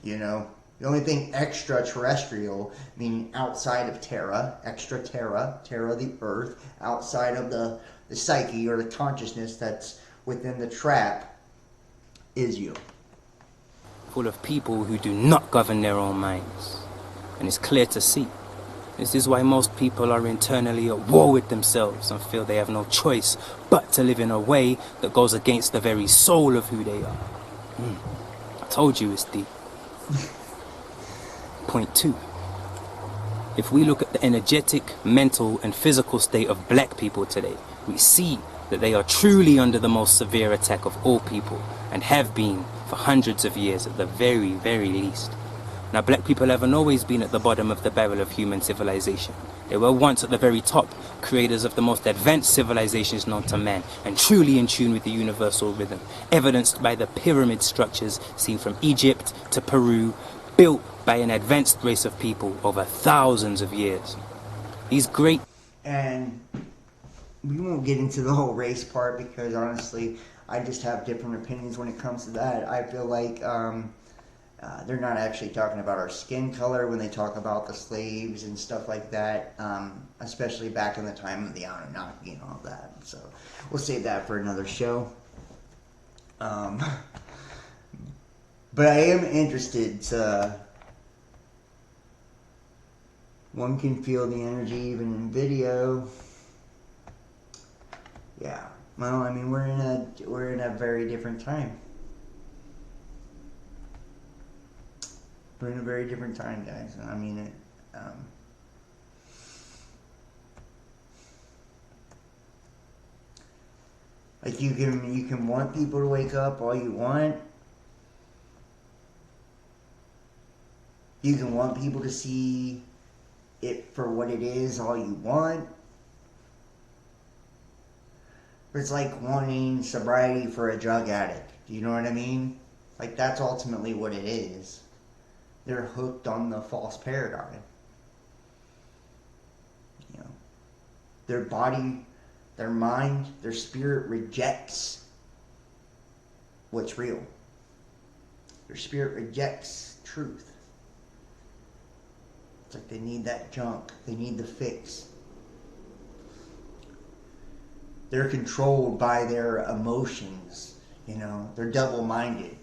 You know? The only thing extraterrestrial, meaning outside of Terra, Terra the earth, outside of the psyche or the consciousness that's within the trap, is you. Full of people who do not govern their own minds. And it's clear to see. This is why most people are internally at war with themselves and feel they have no choice but to live in a way that goes against the very soul of who they are. I told you it's deep. Point 2. If we look at the energetic, mental and physical state of black people today, we see that they are truly under the most severe attack of all people and have been for hundreds of years at the very, very least. Now, black people haven't always been at the bottom of the barrel of human civilization. They were once at the very top, creators of the most advanced civilizations known to man, and truly in tune with the universal rhythm, evidenced by the pyramid structures seen from Egypt to Peru, built by an advanced race of people over thousands of years. These great... And we won't get into the whole race part because, honestly, I just have different opinions when it comes to that. I feel like... they're not actually talking about our skin color when they talk about the slaves and stuff like that, especially back in the time of the Anunnaki and all that. So we'll save that for another show. But I am interested to... One can feel the energy even in video. Yeah. Well, I mean, we're in a very different time. We're in a very different time, guys. I mean, like you can want people to wake up all you want. You can want people to see it for what it is all you want. But it's like wanting sobriety for a drug addict. Do you know what I mean? Like, that's ultimately what it is. They're hooked on the false paradigm. You know, their body, their mind, their spirit rejects what's real. Their spirit rejects truth. It's like they need that junk. They need the fix. They're controlled by their emotions. You know, they're double-minded.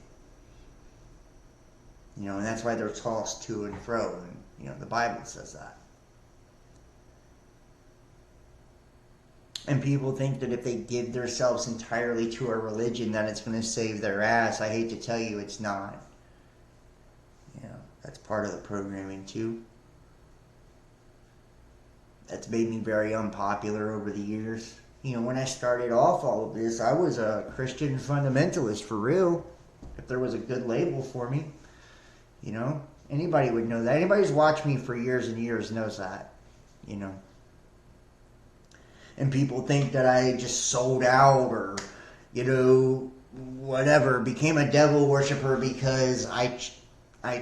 You know, and that's why they're tossed to and fro. And, you know, the Bible says that. And people think that if they give themselves entirely to a religion, that it's going to save their ass. I hate to tell you, it's not. You know, that's part of the programming, too. That's made me very unpopular over the years. You know, when I started off all of this, I was a Christian fundamentalist for real. If there was a good label for me. You know, anybody would know that. Anybody who's watched me for years and years knows that, you know. And people think that I just sold out or, you know, whatever, became a devil worshiper because I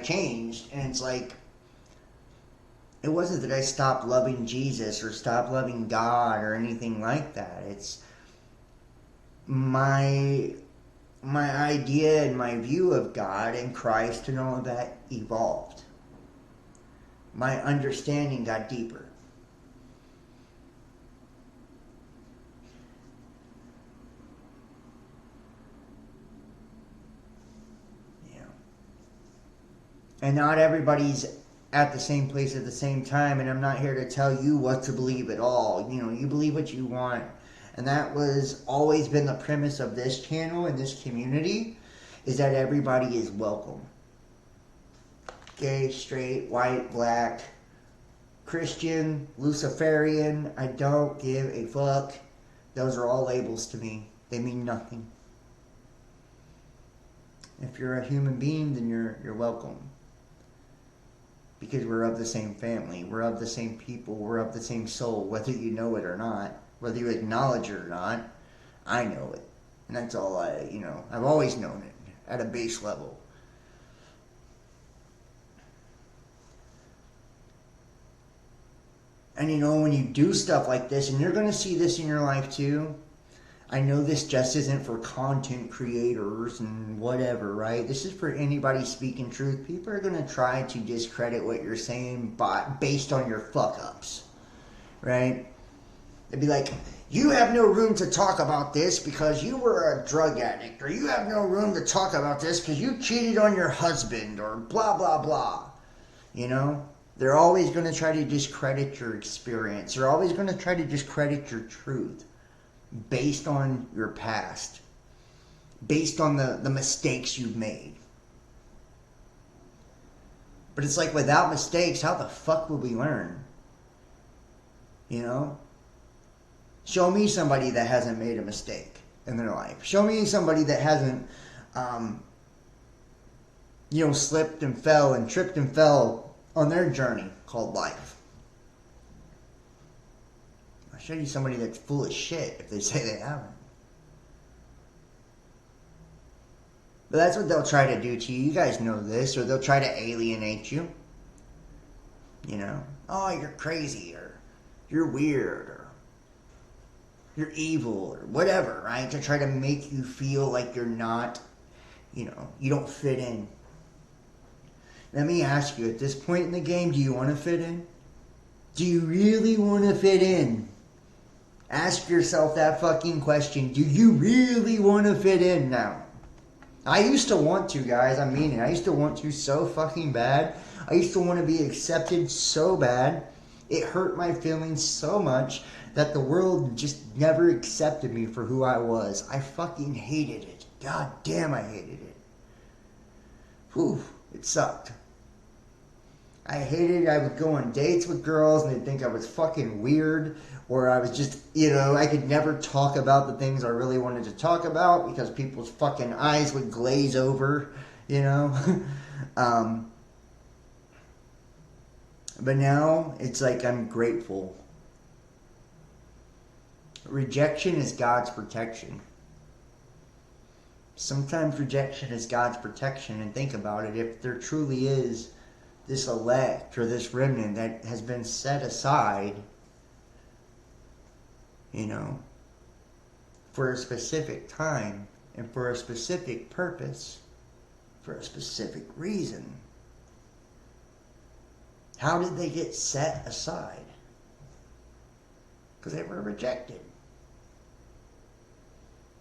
changed. And it's like, it wasn't that I stopped loving Jesus or stopped loving God or anything like that. It's my idea and my view of God and Christ and all of that evolved. My understanding got deeper. Yeah. And not everybody's at the same place at the same time, and I'm not here to tell you what to believe at all. You know, you believe what you want. And that was always been the premise of this channel and this community, is that everybody is welcome. Gay, straight, white, black, Christian, Luciferian, I don't give a fuck. Those are all labels to me. They mean nothing. If you're a human being, then you're welcome. Because we're of the same family. We're of the same people. We're of the same soul, whether you know it or not. Whether you acknowledge it or not, I know it. And that's all I've always known it at a base level. And when you do stuff like this, and you're going to see this in your life too, I know this just isn't for content creators and whatever, right? This is for anybody speaking truth. People are going to try to discredit what you're saying based on your fuck-ups, right? They'd be like, you have no room to talk about this because you were a drug addict, or you have no room to talk about this because you cheated on your husband, or blah, blah, blah. They're always going to try to discredit your experience. They're always going to try to discredit your truth based on your past, based on the mistakes you've made. But it's like, without mistakes, how the fuck will we learn? Show me somebody that hasn't made a mistake in their life. Show me somebody that hasn't, slipped and fell and tripped and fell on their journey called life. I'll show you somebody that's full of shit if they say they haven't. But that's what they'll try to do to you. You guys know this. Or they'll try to alienate you. Oh, you're crazy, or you're weird, or you're evil, or whatever, right? To try to make you feel like you're not, you don't fit in. Let me ask you, at this point in the game, do you want to fit in? Do you really want to fit in? Ask yourself that fucking question. Do you really want to fit in now? I used to want to, guys. I mean it. I used to want to so fucking bad. I used to want to be accepted so bad. It hurt my feelings so much that the world just never accepted me for who I was. I fucking hated it. God damn, I hated it. Whew, it sucked. I hated it. I would go on dates with girls and they'd think I was fucking weird, or I was just, I could never talk about the things I really wanted to talk about because people's fucking eyes would glaze over, But now it's like I'm grateful. Rejection is God's protection. Sometimes rejection is God's protection, and think about it. If there truly is this elect or this remnant that has been set aside, for a specific time and for a specific purpose, for a specific reason, how did they get set aside? Because they were rejected.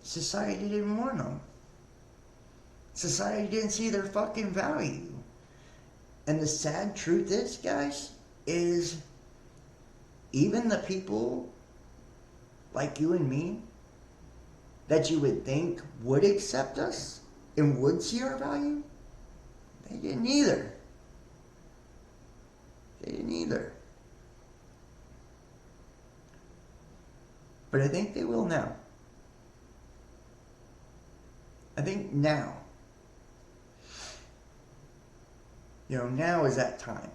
Society didn't want them. Society didn't see their fucking value. And the sad truth is, guys, is even the people like you and me that you would think would accept us and would see our value, they didn't either. They didn't either. But I think they will now. I think now. Now is that time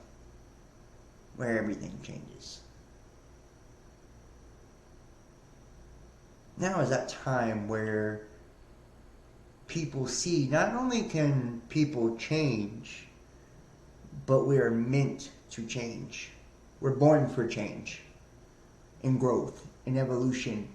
where everything changes. Now is that time where people see not only can people change, but we are meant to change. We're born for change and growth and evolution.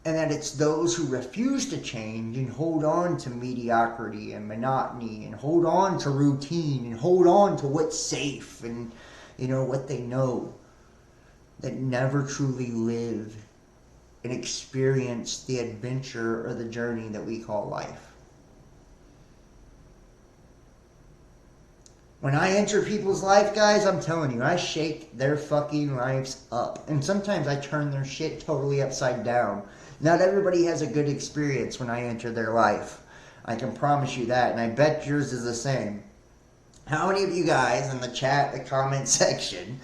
And that it's those who refuse to change and hold on to mediocrity and monotony and hold on to routine and hold on to what's safe and, what they know, that never truly live and experience the adventure or the journey that we call life. When I enter people's life, guys, I'm telling you, I shake their fucking lives up. And sometimes I turn their shit totally upside down. Not everybody has a good experience when I enter their life. I can promise you that, and I bet yours is the same. How many of you guys in the chat, the comment section,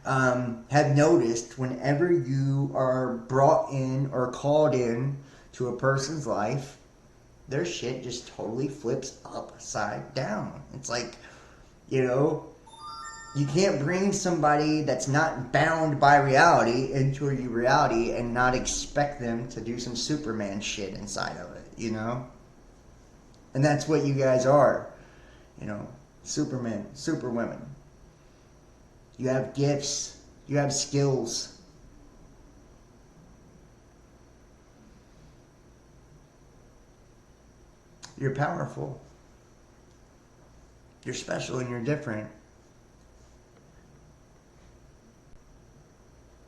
have noticed whenever you are brought in or called in to a person's life, their shit just totally flips upside down? It's like, you can't bring somebody that's not bound by reality into a reality and not expect them to do some Superman shit inside of it, And that's what you guys are, supermen, superwomen. You have gifts. You have skills. You're powerful. You're special and you're different.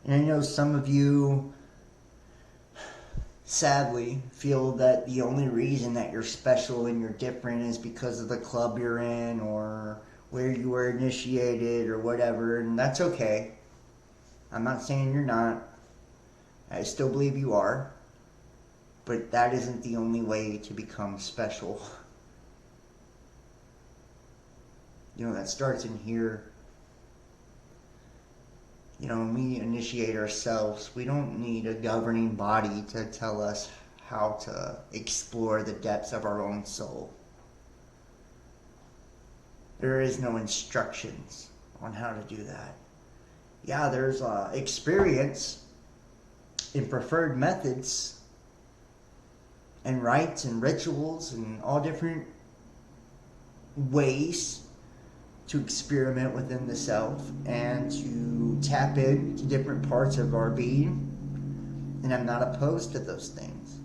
And I know some of you, sadly, feel that the only reason that you're special and you're different is because of the club you're in or where you were initiated or whatever, and that's okay. I'm not saying you're not. I still believe you are. But that isn't the only way to become special. You know, that starts in here. You know, when we initiate ourselves, we don't need a governing body to tell us how to explore the depths of our own soul. There is no instructions on how to do that. Yeah, there's experience in preferred methods and rites and rituals and all different ways to experiment within the self and to tap into different parts of our being. And I'm not opposed to those things.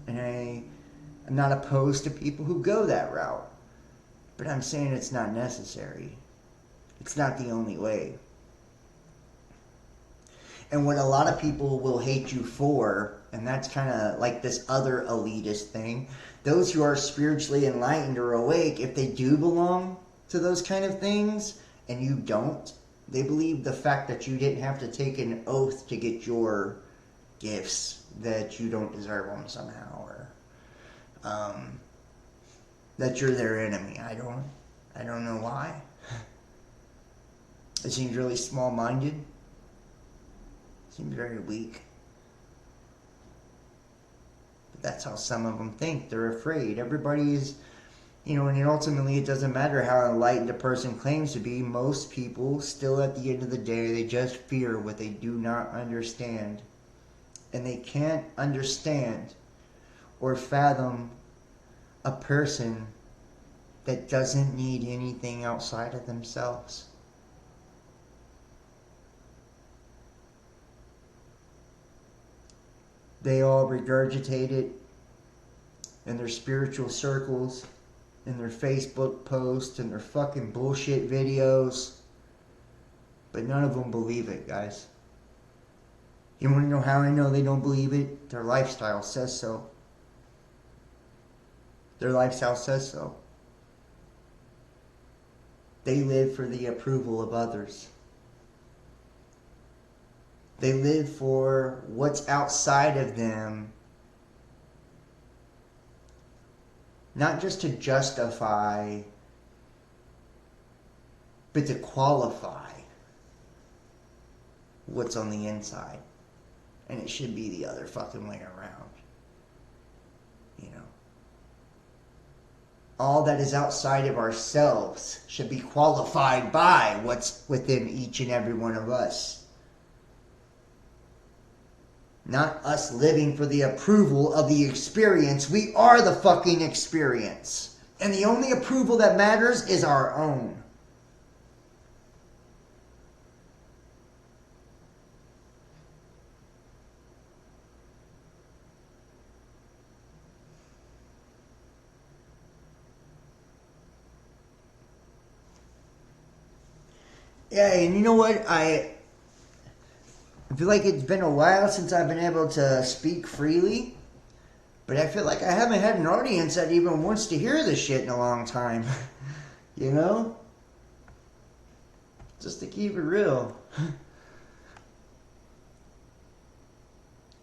And I'm not opposed to people who go that route. But I'm saying it's not necessary. It's not the only way. And what a lot of people will hate you for, and that's kind of like this other elitist thing, those who are spiritually enlightened or awake, if they do belong to those kind of things, and you don't, they believe the fact that you didn't have to take an oath to get your gifts, that you don't deserve them somehow, or that you're their enemy. I don't know why. It seems really small-minded. Seems very weak. But that's how some of them think. They're afraid. Everybody is, you know, and ultimately it doesn't matter how enlightened a person claims to be. Most people, still at the end of the day, they just fear what they do not understand. And they can't understand or fathom a person that doesn't need anything outside of themselves. They all regurgitate it in their spiritual circles, in their Facebook posts, in their fucking bullshit videos. But none of them believe it, guys. You want to know how I know they don't believe it? Their lifestyle says so. Their lifestyle says so. They live for the approval of others. They live for what's outside of them, not just to justify, but to qualify what's on the inside. And it should be the other fucking way around. You know. All that is outside of ourselves should be qualified by what's within each and every one of us. Not us living for the approval of the experience. We are the fucking experience. And the only approval that matters is our own. Yeah, and you know what? I feel like it's been a while since I've been able to speak freely, but I feel like I haven't had an audience that even wants to hear this shit in a long time. You know? Just to keep it real.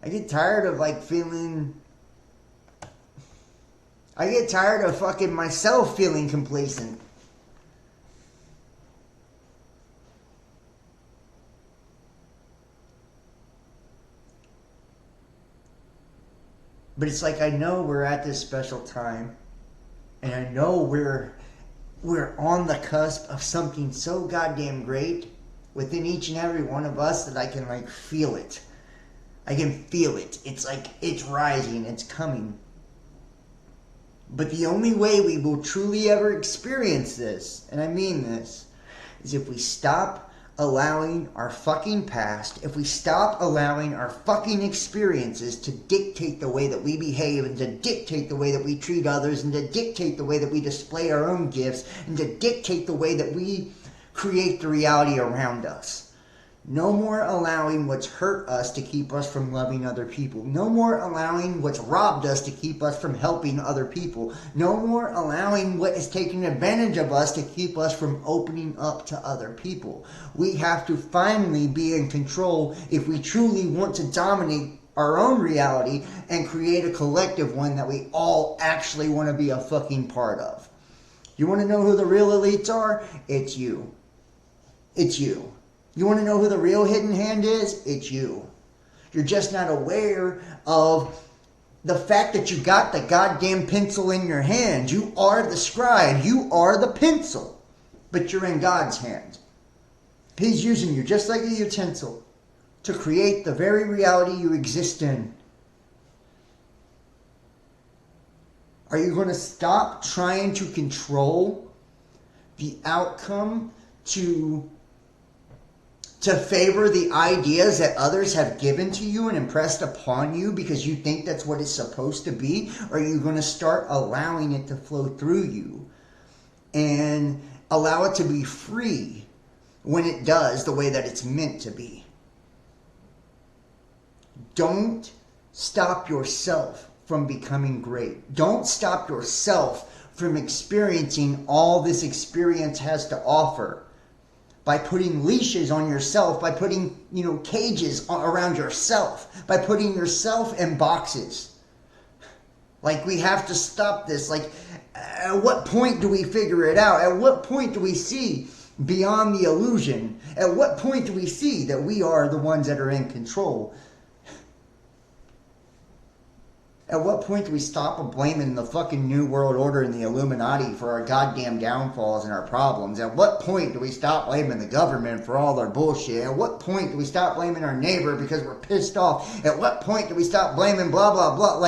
I get tired of I get tired of fucking myself feeling complacent. But it's like I know we're at this special time, and I know we're on the cusp of something so goddamn great within each and every one of us that I can feel it. I can feel it. It's like it's rising, it's coming. But the only way we will truly ever experience this, and I mean this, is if we stop allowing our fucking past, if we stop allowing our fucking experiences to dictate the way that we behave and to dictate the way that we treat others and to dictate the way that we display our own gifts and to dictate the way that we create the reality around us. No more allowing what's hurt us to keep us from loving other people. No more allowing what's robbed us to keep us from helping other people. No more allowing what is taking advantage of us to keep us from opening up to other people. We have to finally be in control if we truly want to dominate our own reality and create a collective one that we all actually want to be a fucking part of. You want to know who the real elites are? It's you. It's you. You want to know who the real hidden hand is? It's you. You're just not aware of the fact that you got the goddamn pencil in your hand. You are the scribe. You are the pencil. But you're in God's hand. He's using you just like a utensil to create the very reality you exist in. Are you going to stop trying to control the outcome to favor the ideas that others have given to you and impressed upon you because you think that's what it's supposed to be? Or are you going to start allowing it to flow through you and allow it to be free when it does the way that it's meant to be? Don't stop yourself from becoming great. Don't stop yourself from experiencing all this experience has to offer by putting leashes on yourself, by putting, cages around yourself, by putting yourself in boxes. Like, we have to stop this. Like, at what point do we figure it out? At what point do we see beyond the illusion? At what point do we see that we are the ones that are in control? At what point do we stop blaming the fucking New World Order and the Illuminati for our goddamn downfalls and our problems? At what point do we stop blaming the government for all their bullshit? At what point do we stop blaming our neighbor because we're pissed off? At what point do we stop blaming blah, blah, blah?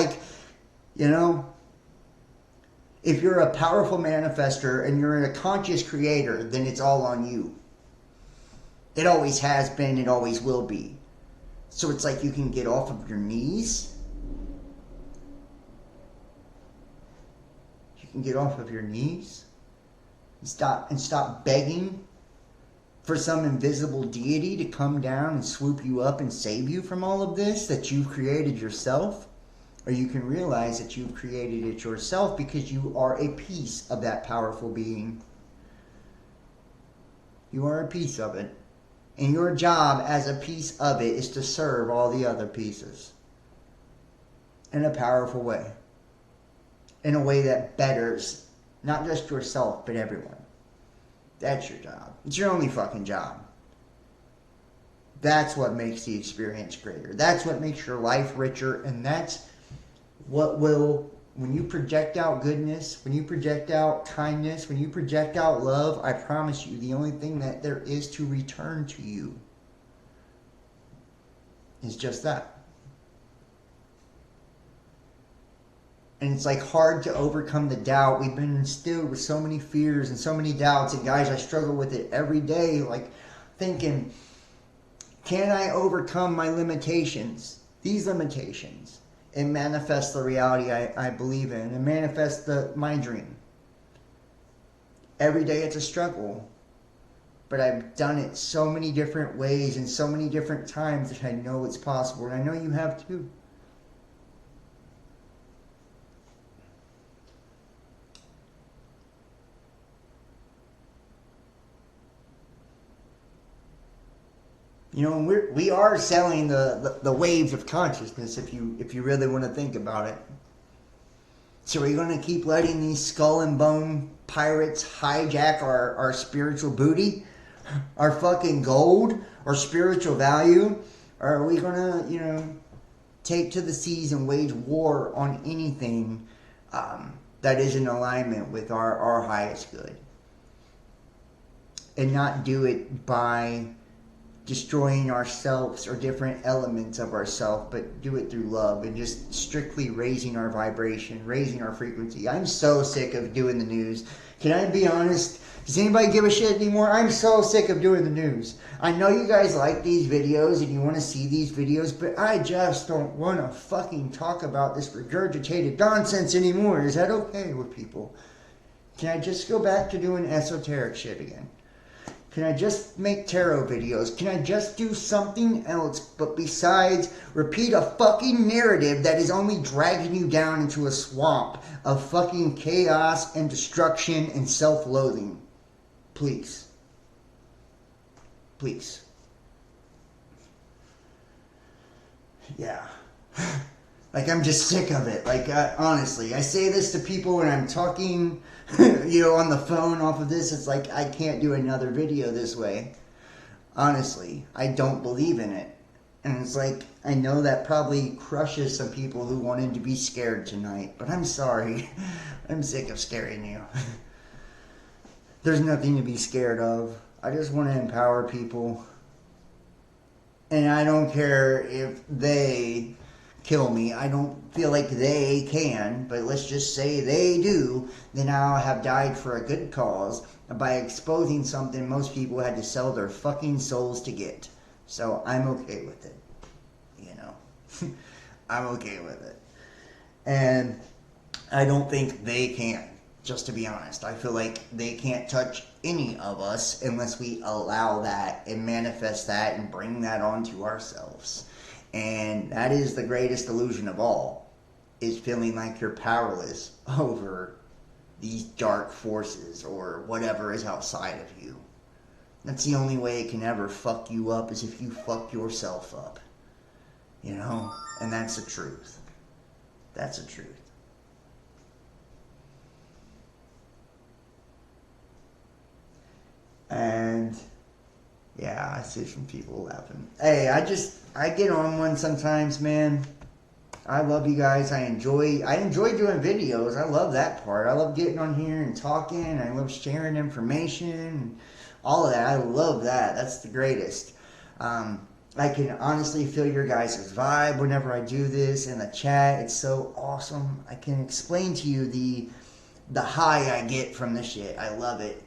If you're a powerful manifester and you're a conscious creator, then it's all on you. It always has been, it always will be. So it's like you can get off of your knees. And get off of your knees and stop begging for some invisible deity to come down and swoop you up and save you from all of this that you've created yourself. Or you can realize that you've created it yourself because you are a piece of that powerful being. You are a piece of it. And your job as a piece of it is to serve all the other pieces in a powerful way. In a way that betters not just yourself, but everyone. That's your job. It's your only fucking job. That's what makes the experience greater. That's what makes your life richer. And that's what will, when you project out goodness, when you project out kindness, when you project out love, I promise you, the only thing that there is to return to you is just that. And it's like hard to overcome the doubt. We've been instilled with so many fears and so many doubts. And guys, I struggle with it every day. Like thinking, can I overcome my limitations? These limitations. And manifest the reality I believe in. And manifest my dream. Every day it's a struggle. But I've done it so many different ways and so many different times that I know it's possible. And I know you have too. We are selling the waves of consciousness if you really want to think about it. So are you going to keep letting these skull and bone pirates hijack our spiritual booty? Our fucking gold? Our spiritual value? Or are we going to, take to the seas and wage war on anything that is in alignment with our highest good? And not do it by destroying ourselves or different elements of ourselves, but do it through love and just strictly raising our vibration, raising our frequency. I'm so sick of doing the news. Can I be honest? Does anybody give a shit anymore? I'm so sick of doing the news. I know you guys like these videos and you want to see these videos, but I just don't want to fucking talk about this regurgitated nonsense anymore. Is that okay with people? Can I just go back to doing esoteric shit again? Can I just make tarot videos? Can I just do something else but besides repeat a fucking narrative that is only dragging you down into a swamp of fucking chaos and destruction and self-loathing? Please. Please. Yeah. Like, I'm just sick of it. Like, honestly, I say this to people when I'm talking, on the phone off of this. It's like, I can't do another video this way. Honestly, I don't believe in it. And it's like, I know that probably crushes some people who wanted to be scared tonight. But I'm sorry. I'm sick of scaring you. There's nothing to be scared of. I just want to empower people. And I don't care if they kill me. I don't feel like they can, but let's just say they do. Then I'll have died for a good cause by exposing something most people had to sell their fucking souls to get. So I'm okay with it. I'm okay with it. And I don't think they can. Just to be honest, I feel like they can't touch any of us unless we allow that and manifest that and bring that onto ourselves. And that is the greatest illusion of all, is feeling like you're powerless over these dark forces or whatever is outside of you. That's the only way it can ever fuck you up, is if you fuck yourself up. And that's the truth. That's the truth. And yeah, I see some people laughing. Hey, I get on one sometimes, man. I love you guys. I enjoy doing videos. I love that part. I love getting on here and talking. I love sharing information and all of that. I love that. That's the greatest. I can honestly feel your guys' vibe whenever I do this in the chat. It's so awesome. I can explain to you the high I get from this shit. I love it.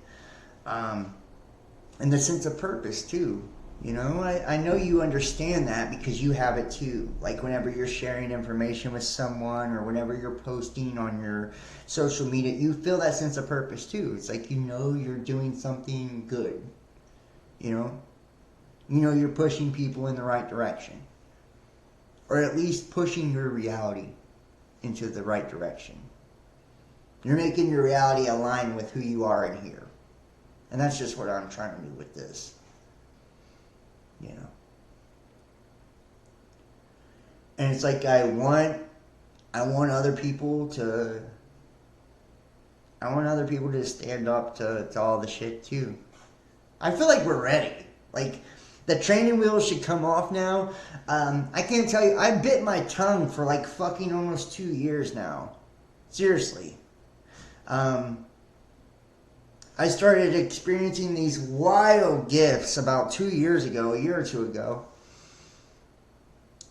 And the sense of purpose too. I know you understand that because you have it too. Like whenever you're sharing information with someone or whenever you're posting on your social media, you feel that sense of purpose too. It's like you're doing something good. You're pushing people in the right direction. Or at least pushing your reality into the right direction. You're making your reality align with who you are in here. And that's just what I'm trying to do with this. And it's like I want other people to stand up to all the shit too. I feel like we're ready. Like the training wheels should come off now. I can't tell you, I bit my tongue for like fucking almost 2 years now. Seriously. I started experiencing these wild gifts about 2 years ago, a year or two ago.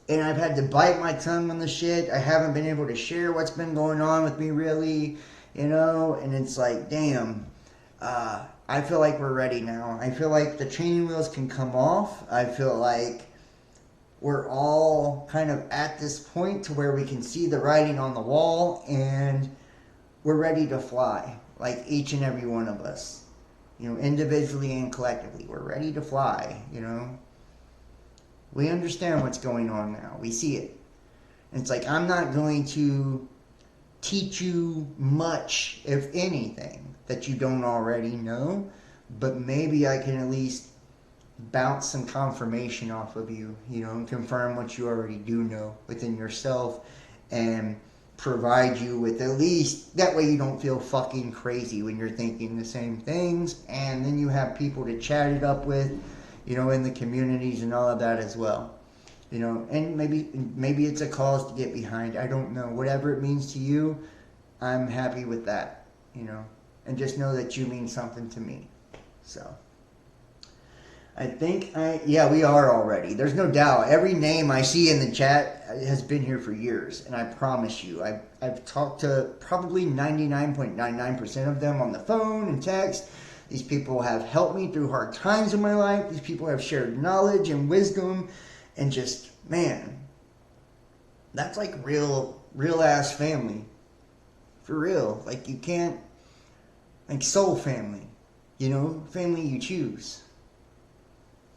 And I've had to bite my tongue on the shit. I haven't been able to share what's been going on with me really, and it's like, damn, I feel like we're ready now. I feel like the training wheels can come off. I feel like we're all kind of at this point to where we can see the writing on the wall and we're ready to fly. Like each and every one of us, individually and collectively, we're ready to fly, We understand what's going on now. We see it. And it's like, I'm not going to teach you much, if anything, that you don't already know, but maybe I can at least bounce some confirmation off of you, and confirm what you already do know within yourself and provide you with at least, that way you don't feel fucking crazy when you're thinking the same things, and then you have people to chat it up with, in the communities and all of that as well. And maybe it's a cause to get behind. I don't know. Whatever it means to you, I'm happy with that, and just know that you mean something to me. So, Yeah, we are already. There's no doubt. Every name I see in the chat has been here for years, and I promise you, I've talked to probably 99.99% of them on the phone and text. These people have helped me through hard times in my life. These people have shared knowledge and wisdom, and just, man, that's like real ass family. For real. Like, you can't, like, soul family, family you choose.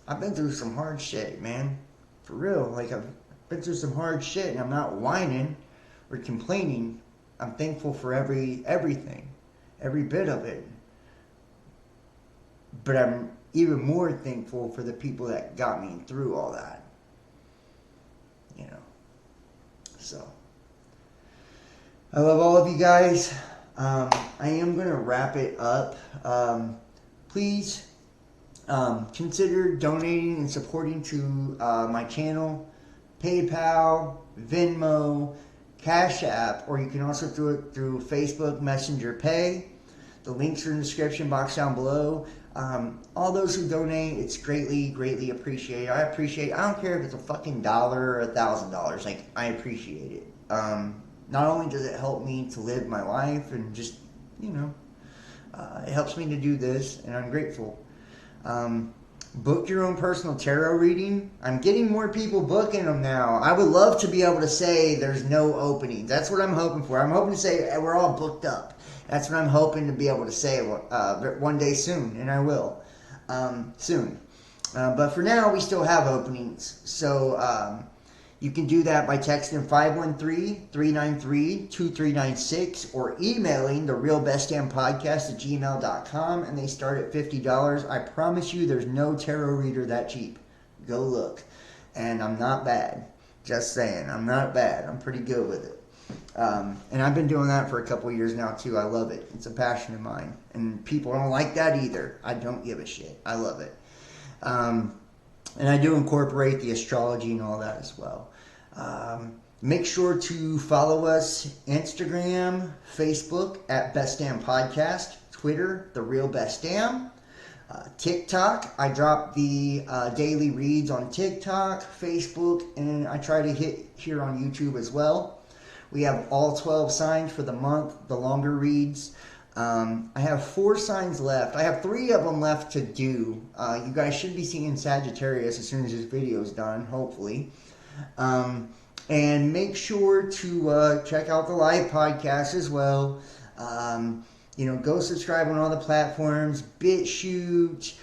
I've been through some hard shit, man. For real. Like, I've been through some hard shit, and I'm not whining or complaining. I'm thankful for everything, every bit of it. But I'm even more thankful for the people that got me through all that. So, I love all of you guys. I am going to wrap it up. Please consider donating and supporting to my channel, PayPal, Venmo, Cash App, or you can also do it through Facebook Messenger Pay. The links are in the description box down below. All those who donate, it's greatly appreciated. I don't care if it's a fucking dollar or $1,000. Like, I appreciate it. Not only does it help me to live my life and just, it helps me to do this, and I'm grateful. Book your own personal tarot reading. I'm getting more people booking them now. I would love to be able to say there's no openings. That's what I'm hoping for. I'm hoping to say we're all booked up. That's what I'm hoping to be able to say one day soon, and I will soon. But for now, we still have openings. So you can do that by texting 513-393-2396 or emailing therealbestdamnpodcast@gmail.com, and they start at $50. I promise you there's no tarot reader that cheap. Go look. And I'm not bad. Just saying, I'm not bad. I'm pretty good with it. And I've been doing that for a couple of years now too. I love it. It's a passion of mine. And people don't like that either. I don't give a shit. I love it. And I do incorporate the astrology and all that as well. Make sure to follow us Instagram, Facebook at Best Damn Podcast, Twitter, The Real Best Damn, TikTok. I drop the daily reads on TikTok, Facebook, and I try to hit here on YouTube as well. We have all 12 signs for the month, the longer reads. I have 4 signs left. I have 3 of them left to do. You guys should be seeing Sagittarius as soon as this video is done, hopefully. And make sure to check out the live podcast as well. Go subscribe on all the platforms, BitChute,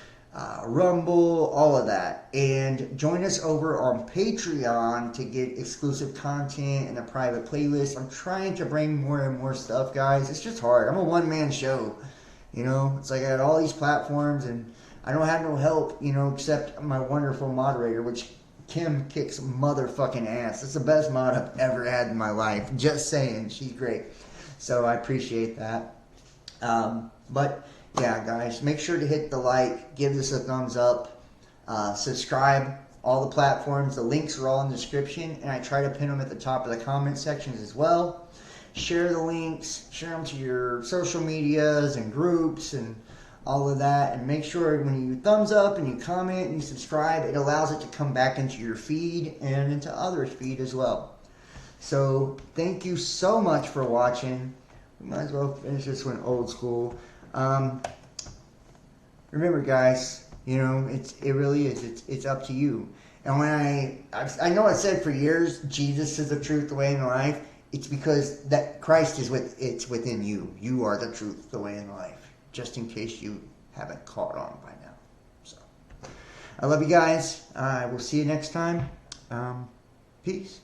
Rumble, all of that. And join us over on Patreon to get exclusive content and a private playlist. I'm trying to bring more and more stuff, guys. It's just hard. I'm a one-man show. It's like I got all these platforms and I don't have no help, except my wonderful moderator, which Kim kicks motherfucking ass. It's the best mod I've ever had in my life. Just saying. She's great. So I appreciate that. But yeah, guys, make sure to hit the like, give this a thumbs up, subscribe, all the platforms. The links are all in the description, and I try to pin them at the top of the comment sections as well. Share the links, share them to your social medias and groups and all of that. And make sure when you thumbs up and you comment and you subscribe, it allows it to come back into your feed and into others' feed as well. So thank you so much for watching. We might as well finish this one old school. Remember, guys, it really is. It's up to you. And when I know I said for years, Jesus is the truth, the way, and the life. It's because that Christ it's within you. You are the truth, the way, and the life. Just in case you haven't caught on by now. So, I love you guys. I will see you next time. Peace.